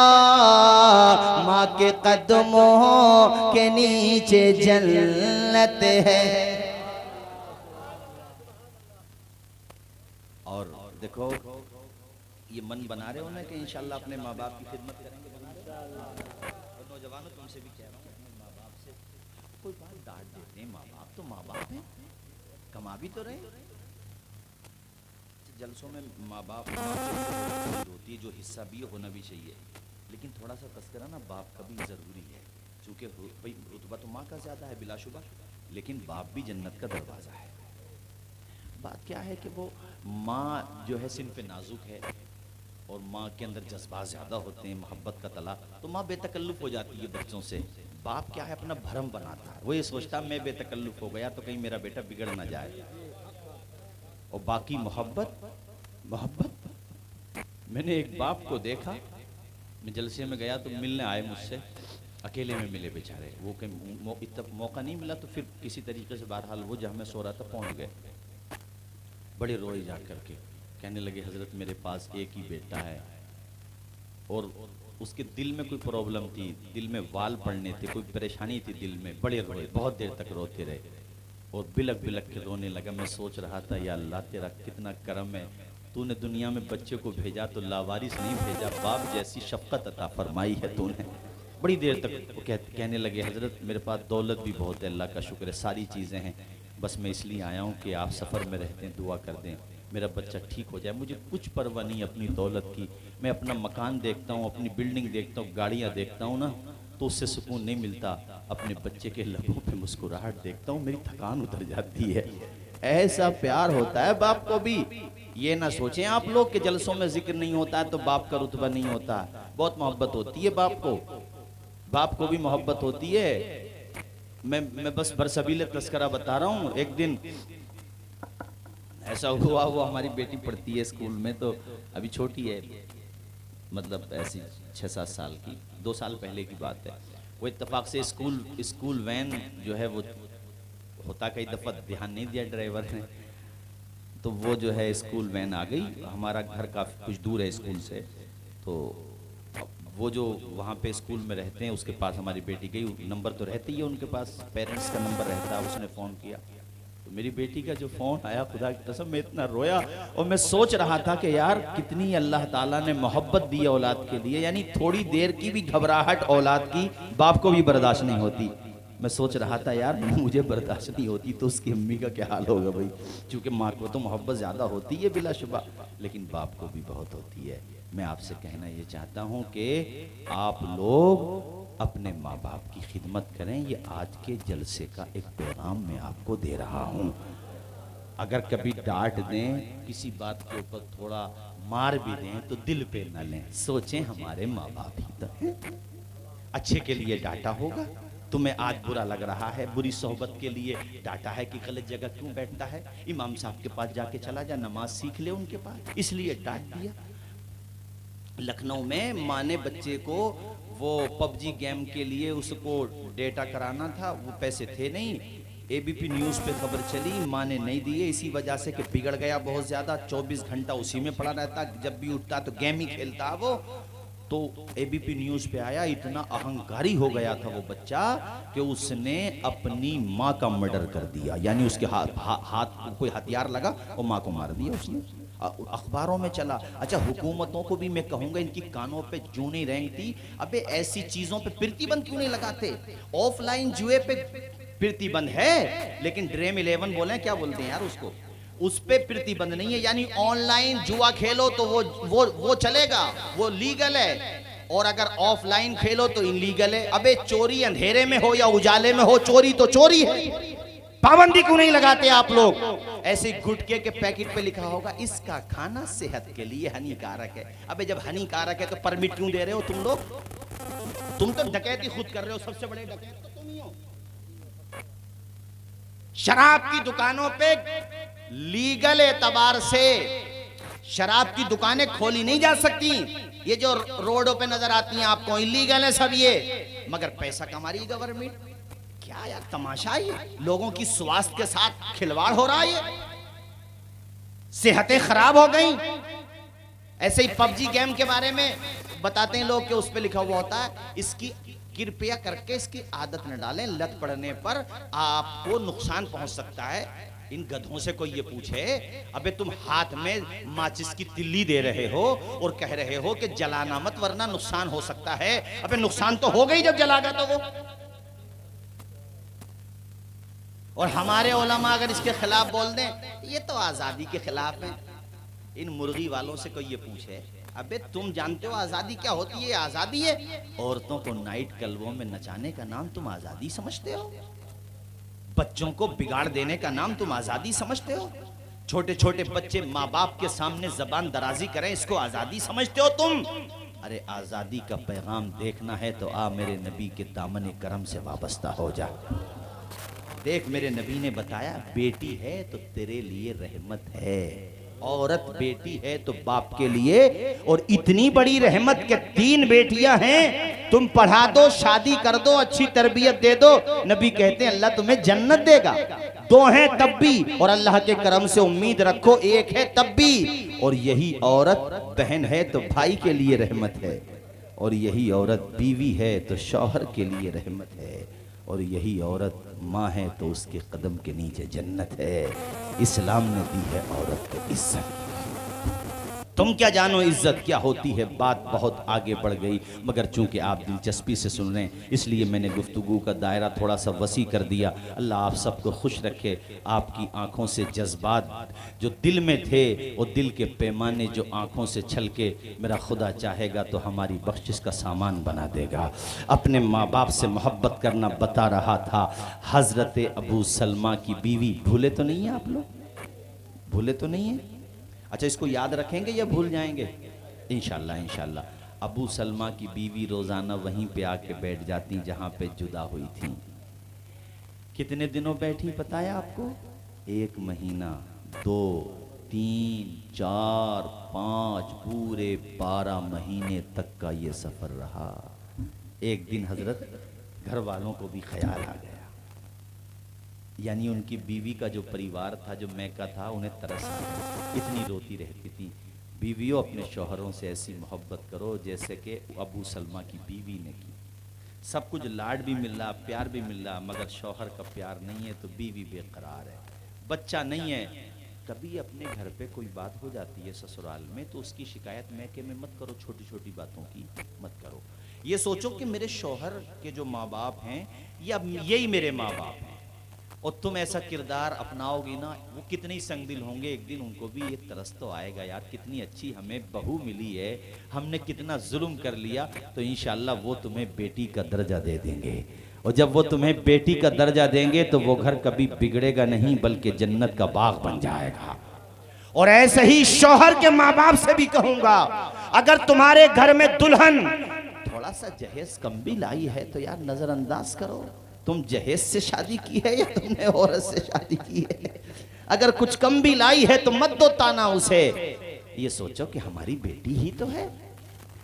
माँ के कदमों के नीचे जन्नत है। और देखो ये मन बना रहे हो ना कि इंशाल्लाह अपने माँ बाप की खिदमत करेंगे। और नौजवानों तुमसे भी कह रहा हूँ अपने माँ बाप से कोई बात डांट देते हैं, माँ बाप तो माँ बाप हैं, कमा भी तो रहे। जलसों में माँ बाप होती है, जो हिस्सा भी होना भी चाहिए, लेकिन थोड़ा सा तस्करा ना बाप का भी ज़रूरी है, चूँकि भाई रुतबा तो माँ का ज़्यादा है बिलाशुबा, लेकिन बाप भी जन्नत का दरवाज़ा है। बात क्या है कि वो माँ जो है सिन पे नाजुक है और माँ के अंदर जज्बात ज़्यादा होते हैं, मोहब्बत का तला, तो माँ बेतकल्लुफ़ हो जाती है बच्चों से। बाप क्या है अपना भरम बनाता है, वो ये सोचता मैं बेतकल्लुफ़ हो गया तो कहीं मेरा बेटा बिगड़ ना जाए। और बाकी मोहब्बत मैंने एक बाप को देखा, मैं जलसे में गया तो मिलने आए मुझसे, अकेले में मिले बेचारे, वो इतना मौका नहीं मिला तो फिर किसी तरीके से बहरहाल वो जहाँ मैं सो रहा था पहुँच गए। बड़े रोए जा करके कहने लगे हजरत मेरे पास एक ही बेटा है और उसके दिल में कोई प्रॉब्लम थी, दिल में वाल पड़ने थे, कोई परेशानी थी दिल में, बड़े रोए, बहुत देर तक रोते रहे और बिलक बिलक के रोने लगा। मैं सोच रहा था या अल्लाह तेरा कितना करम है, तूने दुनिया में बच्चे को भेजा तो लावारिस नहीं भेजा, बाप जैसी शफकत अता फरमाई है तूने। बड़ी देर तक वो कहने लगे हजरत मेरे पास दौलत भी बहुत है, अल्लाह का शुक्र है, सारी चीज़ें हैं, बस मैं इसलिए आया हूँ कि आप सफ़र में रहते हैं, दुआ कर दें मेरा बच्चा ठीक हो जाए। मुझे कुछ परवाह नहीं अपनी दौलत की, मैं अपना मकान देखता हूँ, अपनी बिल्डिंग देखता हूँ, गाड़ियाँ देखता हूँ ना तो उससे सुकून नहीं मिलता, अपने बच्चे के लबों पे मुस्कुराहट देखता हूँ मेरी थकान उतर जाती है। ऐसा प्यार होता है बाप को भी। ये ना सोचें आप लोग कि जलसों में जिक्र नहीं होता है तो बाप का रुतबा नहीं होता, बहुत मोहब्बत होती है बाप को भी मोहब्बत होती है। मैं बस बरसबीले तस्करा बता रहा हूँ। एक दिन ऐसा हुआ, वो हमारी बेटी पढ़ती है स्कूल में, तो अभी छोटी है, मतलब ऐसी 6-7 साल की, 2 साल पहले की बात है। वो इत्तेफाक से स्कूल वैन जो है वो होता, कई दफ़ा ध्यान नहीं दिया ड्राइवर ने, तो वो जो है स्कूल वैन आ गई। हमारा घर काफ़ी कुछ दूर है स्कूल से, तो वो जो वहाँ पे स्कूल में रहते हैं उसके पास हमारी बेटी गई, नंबर तो रहते ही है उनके पास, पेरेंट्स का नंबर रहता है, उसने फ़ोन किया तो मेरी बेटी का जो फ़ोन आया, खुदा की कसम मैं इतना रोया। और मैं सोच रहा था कि यार कितनी अल्लाह ताला ने मोहब्बत दी औलाद के लिए, यानी थोड़ी देर की भी घबराहट औलाद की बाप को भी बर्दाश्त नहीं होती। मैं सोच रहा था यार मुझे बर्दाश्त नहीं होती तो उसकी अम्मी का क्या हाल होगा भाई, क्योंकि माँ को तो मोहब्बत ज़्यादा होती है बिलाशुबा, लेकिन बाप को भी बहुत होती है। मैं आपसे कहना ये चाहता हूँ कि आप लोग अपने माँ बाप की खिदमत करें। ये आज के जलसे का एक पैगाम मैं आपको दे रहा हूँ। अगर कभी डांट दें, किसी बात के ऊपर थोड़ा मार भी दें तो दिल पे न लें, सोचें हमारे माँ बाप ही तो हैं, अच्छे के लिए डांटा होगा। तुम्हें आज बुरा लग रहा है, बुरी सोहबत के लिए डांटा है कि गलत जगह क्यों बैठता है, इमाम साहब के पास जाके चला जा, नमाज सीख ले उनके पास, इसलिए डांट दिया। लखनऊ में माँ ने बच्चे को वो पबजी गेम के लिए उसको डेटा कराना था, वो पैसे थे नहीं, एबीपी न्यूज़ पे खबर चली, माँ ने नहीं दिए, इसी वजह से कि बिगड़ गया बहुत ज़्यादा, 24 घंटा उसी में पड़ा रहता, जब भी उठता तो गेम ही खेलता वो। तो एबीपी न्यूज़ पे आया, इतना अहंकारी हो गया था वो बच्चा कि उसने अपनी माँ का मर्डर कर दिया, यानी उसके हाथ कोई हथियार लगा और माँ को मार दिया उसने, अखबारों में चला। अच्छा, हुकूमतों को भी मैं कहूंगा इनकी कानों पे जूं नहीं रेंगती, अबे ऐसी चीजों पे प्रतिबंध क्यों नहीं लगाते? ऑफलाइन जुए पे प्रतिबंध है, लेकिन ड्रीम 11 बोले क्या बोलते हैं यार उसको, उस पे प्रतिबंध नहीं है, यानी ऑनलाइन जुआ खेलो तो वो चलेगा, वो लीगल है, और अगर ऑफलाइन खेलो तो इनलीगल है। अबे चोरी अंधेरे में हो या उजाले में हो, चोरी तो चोरी है, पाबंदी क्यों नहीं लगाते आप लोग? ऐसे गुटके के पैकेट पे लिखा होगा इसका खाना सेहत के लिए हानिकारक है। अबे जब हानिकारक है तो परमिट क्यों दे रहे हो तुम लोग? तुम तो डकैती खुद कर रहे हो, सबसे बड़े डकैत तो तुम ही हो। शराब की दुकानों पे लीगल एतबार से शराब की दुकानें खोली नहीं जा सकती, ये जो रोडों पे नजर आती हैं आपको इलीगल है सब ये, मगर पैसा कमा रही गवर्नमेंट। क्या यार तमाशा है, लोगों की स्वास्थ्य के साथ खिलवाड़ हो रहा है, सेहतें खराब हो गई। ऐसे ही पबजी गेम के बारे में बताते हैं लोग कि उस पे लिखा हुआ होता है इसकी कृपया करके इसकी आदत न डालें, लत पड़ने पर आपको नुकसान पहुंच सकता है। इन गधों से कोई ये पूछे, अबे तुम हाथ में माचिस की तिल्ली दे रहे हो और कह रहे हो कि जलाना मत वरना नुकसान हो सकता है, अबे नुकसान तो हो गई जब जलागा तो वो। और हमारे उलमा अगर इसके खिलाफ बोल दें ये तो आजादी के खिलाफ है। इन मुर्गी वालों से कोई ये पूछे, अबे तुम जानते हो आजादी क्या होती है? आजादी है औरतों को नाइट क्लबों में नचाने का नाम तुम आजादी समझते हो? बच्चों को बिगाड़ देने का नाम तुम आजादी समझते हो? छोटे छोटे बच्चे माँ बाप के सामने जबान दराजी करें, इसको आजादी समझते हो तुम? अरे आजादी का पैगाम देखना है तो आ मेरे नबी के दामन करम से वाबस्ता हो जा। देख मेरे नबी ने बताया, बेटी है तो तेरे लिए रहमत है, औरत बेटी है तो बाप के लिए, और इतनी बड़ी रहमत के 3 बेटियां हैं, तुम पढ़ा दो, शादी कर दो, अच्छी तरबियत दे दो, नबी कहते हैं अल्लाह तुम्हें जन्नत देगा। 2 हैं तब भी, और अल्लाह के करम से उम्मीद रखो 1 है तब भी। और यही औरत बहन है तो भाई के लिए रहमत है, और यही औरत बीवी है तो शौहर के लिए रहमत है, और यही औरत माँ है तो उसके कदम के नीचे जन्नत है। इस्लाम ने दी है औरत को इज्जत। तुम क्या जानो इज्जत क्या होती है? बात बहुत आगे बढ़ गई, मगर चूंकि आप दिलचस्पी से सुन रहे हैं इसलिए मैंने गुफ्तगू का दायरा थोड़ा सा वसी कर दिया। अल्लाह आप सबको खुश रखे, आपकी आंखों से जज्बात जो दिल में थे वो दिल के पैमाने जो आंखों से छलके मेरा खुदा चाहेगा तो हमारी बख्शिश का सामान बना देगा। अपने माँ बाप से मोहब्बत करना बता रहा था, हज़रत अबू सलमा की बीवी, भूले तो नहीं हैं आप लोग? भूले तो नहीं हैं? अच्छा, इसको याद रखेंगे या भूल जाएंगे? इंशाल्लाह इंशाल्लाह। अबू सलमा की बीवी रोज़ाना वहीं पे आके बैठ जाती जहाँ पे जुदा हुई थी। कितने दिनों बैठी पता है आपको? 1 महीना, 2, 3, 4, 5, पूरे 12 महीने तक का ये सफ़र रहा। एक दिन हजरत घर वालों को भी ख्याल आ गया, यानी उनकी बीवी का जो परिवार था, जो मैका था, उन्हें तरस आ गया, इतनी रोती रहती थी। बीवियों अपने शौहरों से ऐसी मोहब्बत करो जैसे कि अबू सलमा की बीवी ने की। सब कुछ लाड भी मिल रहा, प्यार भी मिल रहा, मगर शौहर का प्यार नहीं है तो बीवी बेकरार है, बच्चा नहीं है। कभी अपने घर पे कोई बात हो जाती है ससुराल में तो उसकी शिकायत मैके में मत करो, छोटी छोटी बातों की मत करो। ये सोचो कि मेरे शौहर के जो माँ बाप हैं या यही मेरे माँ बाप हैं, और तुम ऐसा किरदार अपनाओगी ना, वो कितने ही संगदिल होंगे, एक दिन उनको भी ये तरस तो आएगा यार कितनी अच्छी हमें बहू मिली है, हमने कितना जुल्म कर लिया। तो इंशाल्लाह वो तुम्हें बेटी का दर्जा दे देंगे, और जब वो तुम्हें बेटी का दर्जा देंगे तो वो घर कभी बिगड़ेगा नहीं बल्कि जन्नत का बाग बन जाएगा। और ऐसे ही शौहर के माँ बाप से भी कहूंगा, अगर तुम्हारे घर में दुल्हन थोड़ा सा जहेज कम भी लाई है तो यार नजरअंदाज करो। तुम जहेज से शादी की है या तुमने औरत से शादी की है? अगर कुछ कम भी लाई है तो मत दो ताना उसे। ये सोचो कि हमारी बेटी ही तो है,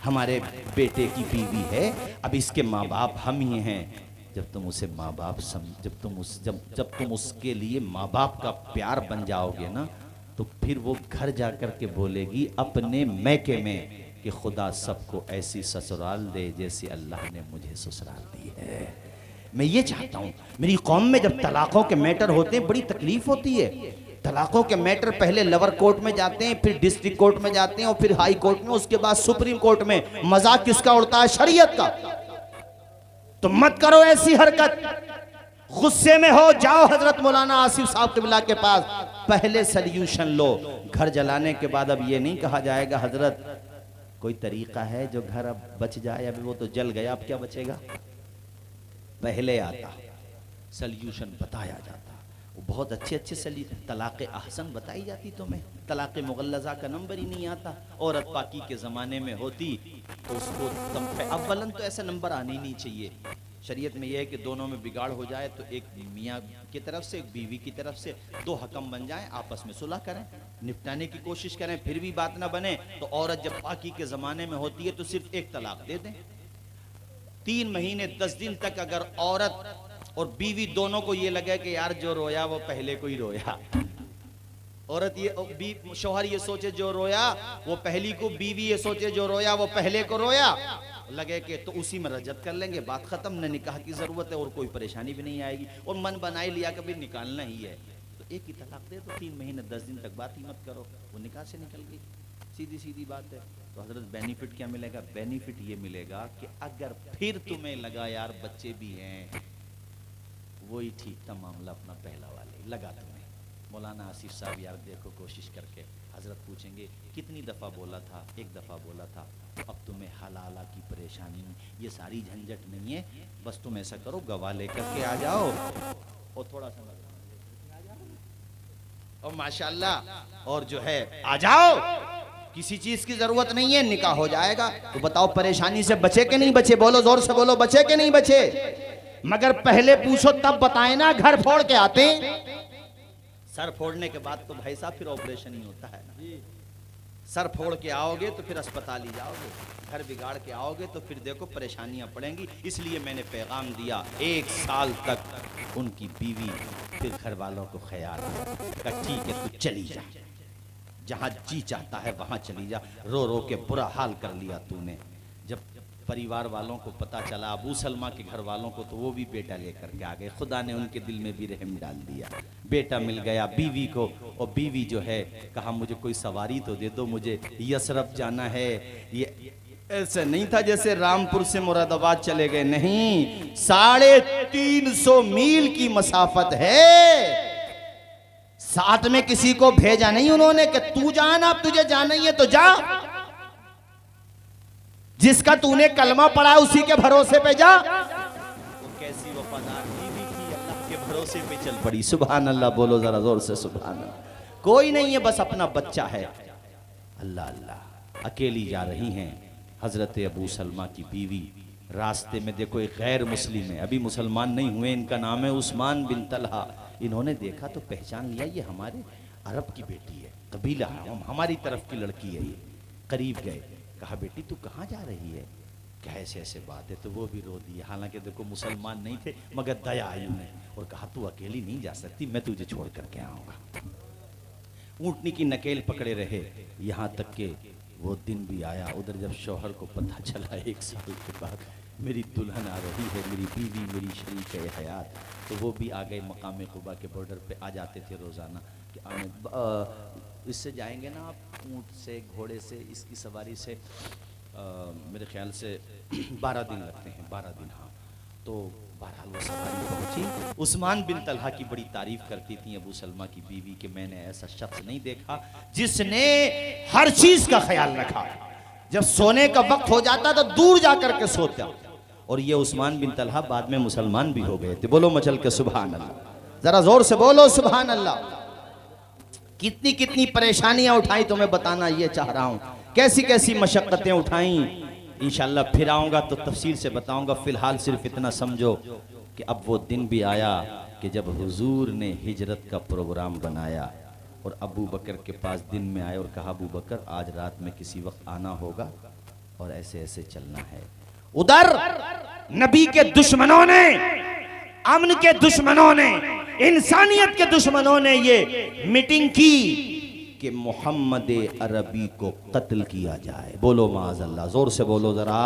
हमारे बेटे की बीवी है, अब इसके माँ बाप हम ही हैं। जब तुम उसे माँ बाप जब तुम उसके लिए माँ बाप का प्यार बन जाओगे ना, तो फिर वो घर जाकर के बोलेगी अपने मैके में कि खुदा सबको ऐसी ससुराल दे जैसे अल्लाह ने मुझे ससुराल दी है। मैं ये चाहता हूँ, मेरी कौम में जब तलाकों के मैटर होते हैं बड़ी तकलीफ होती है। तलाकों के मैटर पहले लोअर कोर्ट में जाते हैं, फिर डिस्ट्रिक्ट कोर्ट में जाते हैं, और फिर हाई कोर्ट में, उसके बाद सुप्रीम कोर्ट में। मजाक किसका उड़ता है? शरीयत का। तो मत करो ऐसी हरकत। गुस्से में हो, जाओ हजरत मौलाना आसिफ साहब क़िबला के पास, पहले सल्यूशन लो। घर जलाने के बाद अब ये नहीं कहा जाएगा हजरत कोई तरीका है जो घर अब बच जाए, अभी वो तो जल गया, अब क्या बचेगा। पहले आता सल्यूशन बताया जाता, वो बहुत अच्छे अच्छे तलाक़ अहसन बताई जाती, तुम्हें तलाक़ मुग़ल्लज़ा का नंबर ही नहीं आता। औरत पाकी के ज़माने में होती तो उसको अव्वलन तो ऐसा नंबर आने ही नहीं चाहिए। शरीयत में यह है कि दोनों में बिगाड़ हो जाए तो एक मियाँ की तरफ से एक बीवी की तरफ से दो हकम बन जाएं, आपस में सुलह करें, निपटाने की कोशिश करें, फिर भी बात ना बने तो औरत जब पाकी के ज़माने में होती है तो सिर्फ एक तलाक दे दें। 3 महीने 10 दिन तक अगर औरत और बीवी दोनों को ये लगे कि यार जो रोया वो पहले को ही रोया, औरत ये शौहर ये सोचे जो रोया वो पहली को, बीवी ये सोचे जो रोया वो पहले को रोया, लगे कि तो उसी में रजत कर लेंगे, बात खत्म, न निकाह की जरूरत है और कोई परेशानी भी नहीं आएगी, और मन बनाई लिया कभी निकालना ही है तो एक ही तलाक दे दो। 3 महीने 10 दिन तक बात ही मत करो, वो निकाह से निकल गई, सीधी सीधी बात है। तो हजरत बेनिफिट क्या मिलेगा? बेनिफिट ये मिलेगा कि अगर फिर तुम्हें लगा यार बच्चे भी हैं, वही ठीक था मामला अपना पहला वाले लगा तुम्हें, मौलाना आसिफ साहब यार देखो कोशिश करके, हजरत पूछेंगे कितनी दफ़ा बोला था? 1 दफ़ा बोला था, अब तुम्हें हलाला की परेशानी, ये सारी झंझट नहीं है, बस तुम ऐसा करो गवाह लेकर के आ जाओ और थोड़ा सा और माशाल्लाह और जो है आ जाओ, किसी चीज की जरूरत नहीं है, निकाह हो जाएगा। तो बताओ परेशानी से बचे के नहीं बचे? बोलो जोर से बोलो, बचे के नहीं बचे? मगर पहले पूछो तब बताए ना, घर फोड़ के आते। सर फोड़ने के बाद तो भाई साहब फिर ऑपरेशन ही होता है ना। सर फोड़ के आओगे तो फिर अस्पताल ही जाओगे, घर बिगाड़ के आओगे तो फिर देखो परेशानियां पड़ेंगी। इसलिए मैंने पैगाम दिया 1 साल तक उनकी बीवी फिर घर वालों को ख्याल का, ठीक है तू चली जा, जहां जी चाहता है वहां चली जा। रो रो के बुरा हाल कर लिया तूने। जब परिवार वालों को पता चला, अबू सलमा के घर वालों को, तो वो भी बेटा लेकर के आ गए। खुदा ने उनके दिल में भी रहम डाल दिया, बेटा मिल गया बीवी को। और बीवी जो है कहा मुझे कोई सवारी तो दे दो, मुझे यसरफ जाना है। ये ऐसा नहीं था जैसे रामपुर से मुरादाबाद चले गए, नहीं, 350 मील की मसाफत है। साथ में किसी को भेजा नहीं उन्होंने कि तू जाना, अब तुझे जाना ही है तो जा, जिसका तूने कलमा पढ़ा उसी के भरोसे पे जा। वो कैसी वफादार बीवी थी, अल्लाह के भरोसे पे चल पड़ी। सुभान अल्लाह बोलो जरा जोर से, सुभान अल्लाह। कोई नहीं है, बस अपना बच्चा है। अल्लाह अल्लाह। अकेली जा रही हैं हजरत अबू सलमा की बीवी। रास्ते में देखो एक गैर मुस्लिम है, अभी मुसलमान नहीं हुए, इनका नाम है उस्मान बिन तलहा। इन्होंने देखा तो पहचान लिया ये हमारे अरब की बेटी है, कबीला हमारी तरफ की लड़की है ये। करीब गए, कहा बेटी तू कहाँ जा रही है? क्या ऐसे ऐसे बात है? तो वो भी रो दी। हालांकि देखो मुसलमान नहीं थे मगर दया आई उन्हें, और कहा तू अकेली नहीं जा सकती, मैं तुझे छोड़ करके आऊँगा। ऊँटनी की नकेल पकड़े रहे, यहाँ तक के वो दिन भी आया। उधर जब शौहर को पता चला 1 साल के बाद मेरी दुल्हन आ रही है, मेरी बीवी, मेरी शरीक है हयात, तो वो भी आ गए मकाम कुबा के बॉर्डर पे। आ जाते थे रोज़ाना कि इससे जाएंगे ना आप, ऊँट से, घोड़े से, इसकी सवारी से मेरे ख्याल से 12 दिन लगते हैं, 12 दिन। हाँ, तो बहरहाल वो सवारी पहुंची। उस्मान बिन तलहा की बड़ी तारीफ करती थी अबू सलमा की बीवी कि मैंने ऐसा शख्स नहीं देखा जिसने हर चीज का ख्याल रखा। जब सोने का वक्त हो जाता तो दूर जाकर के सोता। और ये उस्मान बिन तलहा बाद में मुसलमान भी हो गए थे। बोलो मचल के सुभान अल्लाह, जरा जोर से बोलो सुभान अल्लाह। कितनी कितनी परेशानियां उठाई तो मैं बताना ये चाह रहा हूं, कैसी कैसी मशक्कतें उठाई। इंशाल्लाह फिर आऊँगा तो तफसील से बताऊँगा। फ़िलहाल सिर्फ इतना समझो कि अब वो दिन भी आया कि जब हुजूर ने हिजरत का प्रोग्राम बनाया और अबू बकर के पास दिन में आए और कहा, अबू बकर आज रात में किसी वक्त आना होगा और ऐसे ऐसे चलना है। उधर नबी के दुश्मनों ने, अमन के दुश्मनों ने, इंसानियत के दुश्मनों ने ये मीटिंग की कि मोहम्मद अरबी को कत्ल किया जाए। बोलो माज़अल्लाह, जोर से बोलो जरा।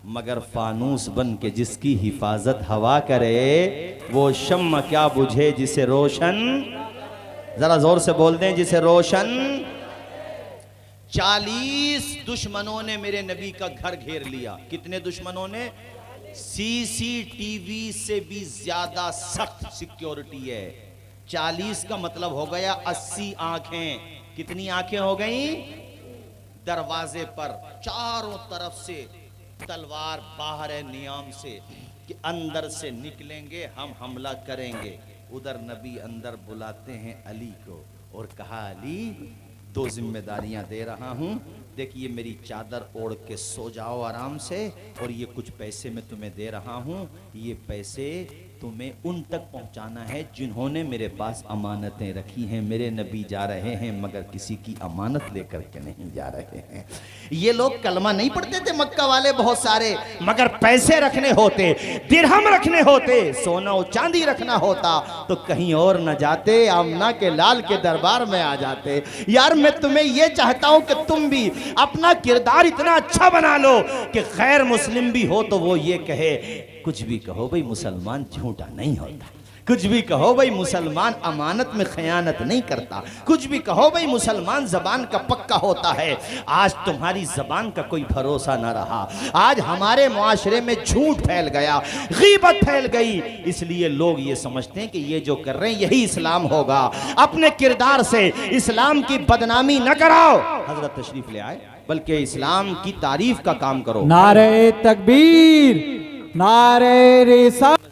मगर फानूस बन के जिसकी हिफाजत हवा करे, वो शम्मा क्या बुझे जिसे रोशन, जरा जोर से बोल दें, जिसे रोशन। 40 दुश्मनों ने मेरे नबी का घर घेर लिया। कितने दुश्मनों ने? CCTV से भी ज्यादा सख्त सिक्योरिटी है। 40 का मतलब हो गया 80 आंखें। कितनी आंखें हो गई? दरवाजे पर चारों तरफ से तलवार बाहर है नियाम से कि अंदर से निकलेंगे हम हमला करेंगे। उधर नबी अंदर बुलाते हैं अली को और कहा, अली 2 जिम्मेदारियां दे रहा हूं, देखिए मेरी चादर ओढ़ के सो जाओ आराम से, और ये कुछ पैसे मैं तुम्हें दे रहा हूं, ये पैसे तुम्हें उन तक पहुंचाना है जिन्होंने मेरे पास अमानतें रखी हैं। मेरे नबी जा रहे हैं मगर किसी की अमानत लेकर के नहीं जा रहे हैं। ये लोग कलमा नहीं पढ़ते थे मक्का वाले बहुत सारे, मगर पैसे रखने होते, दिरहम रखने होते, सोना और चांदी रखना होता तो कहीं और न जाते, आमना के लाल के दरबार में आ जाते। यार मैं तुम्हें ये चाहता हूं कि तुम भी अपना किरदार इतना अच्छा बना लो कि गैर मुस्लिम भी हो तो वो ये कहे, कुछ भी कहो भाई मुसलमान झूठा नहीं होता, कुछ भी कहो भाई मुसलमान अमानत में खयानत नहीं करता, कुछ भी कहो भाई मुसलमान जबान का पक्का होता है। आज तुम्हारी जबान का कोई भरोसा ना रहा। आज हमारे मुआशरे में झूठ फैल गया, गीबत फैल गई, इसलिए लोग ये समझते हैं कि ये जो कर रहे हैं यही इस्लाम होगा। अपने किरदार से इस्लाम की बदनामी न कराओ। हजरत तशरीफ ले आए, बल्कि इस्लाम की तारीफ का काम करो। नारे तकबीर, नारे रिसालत।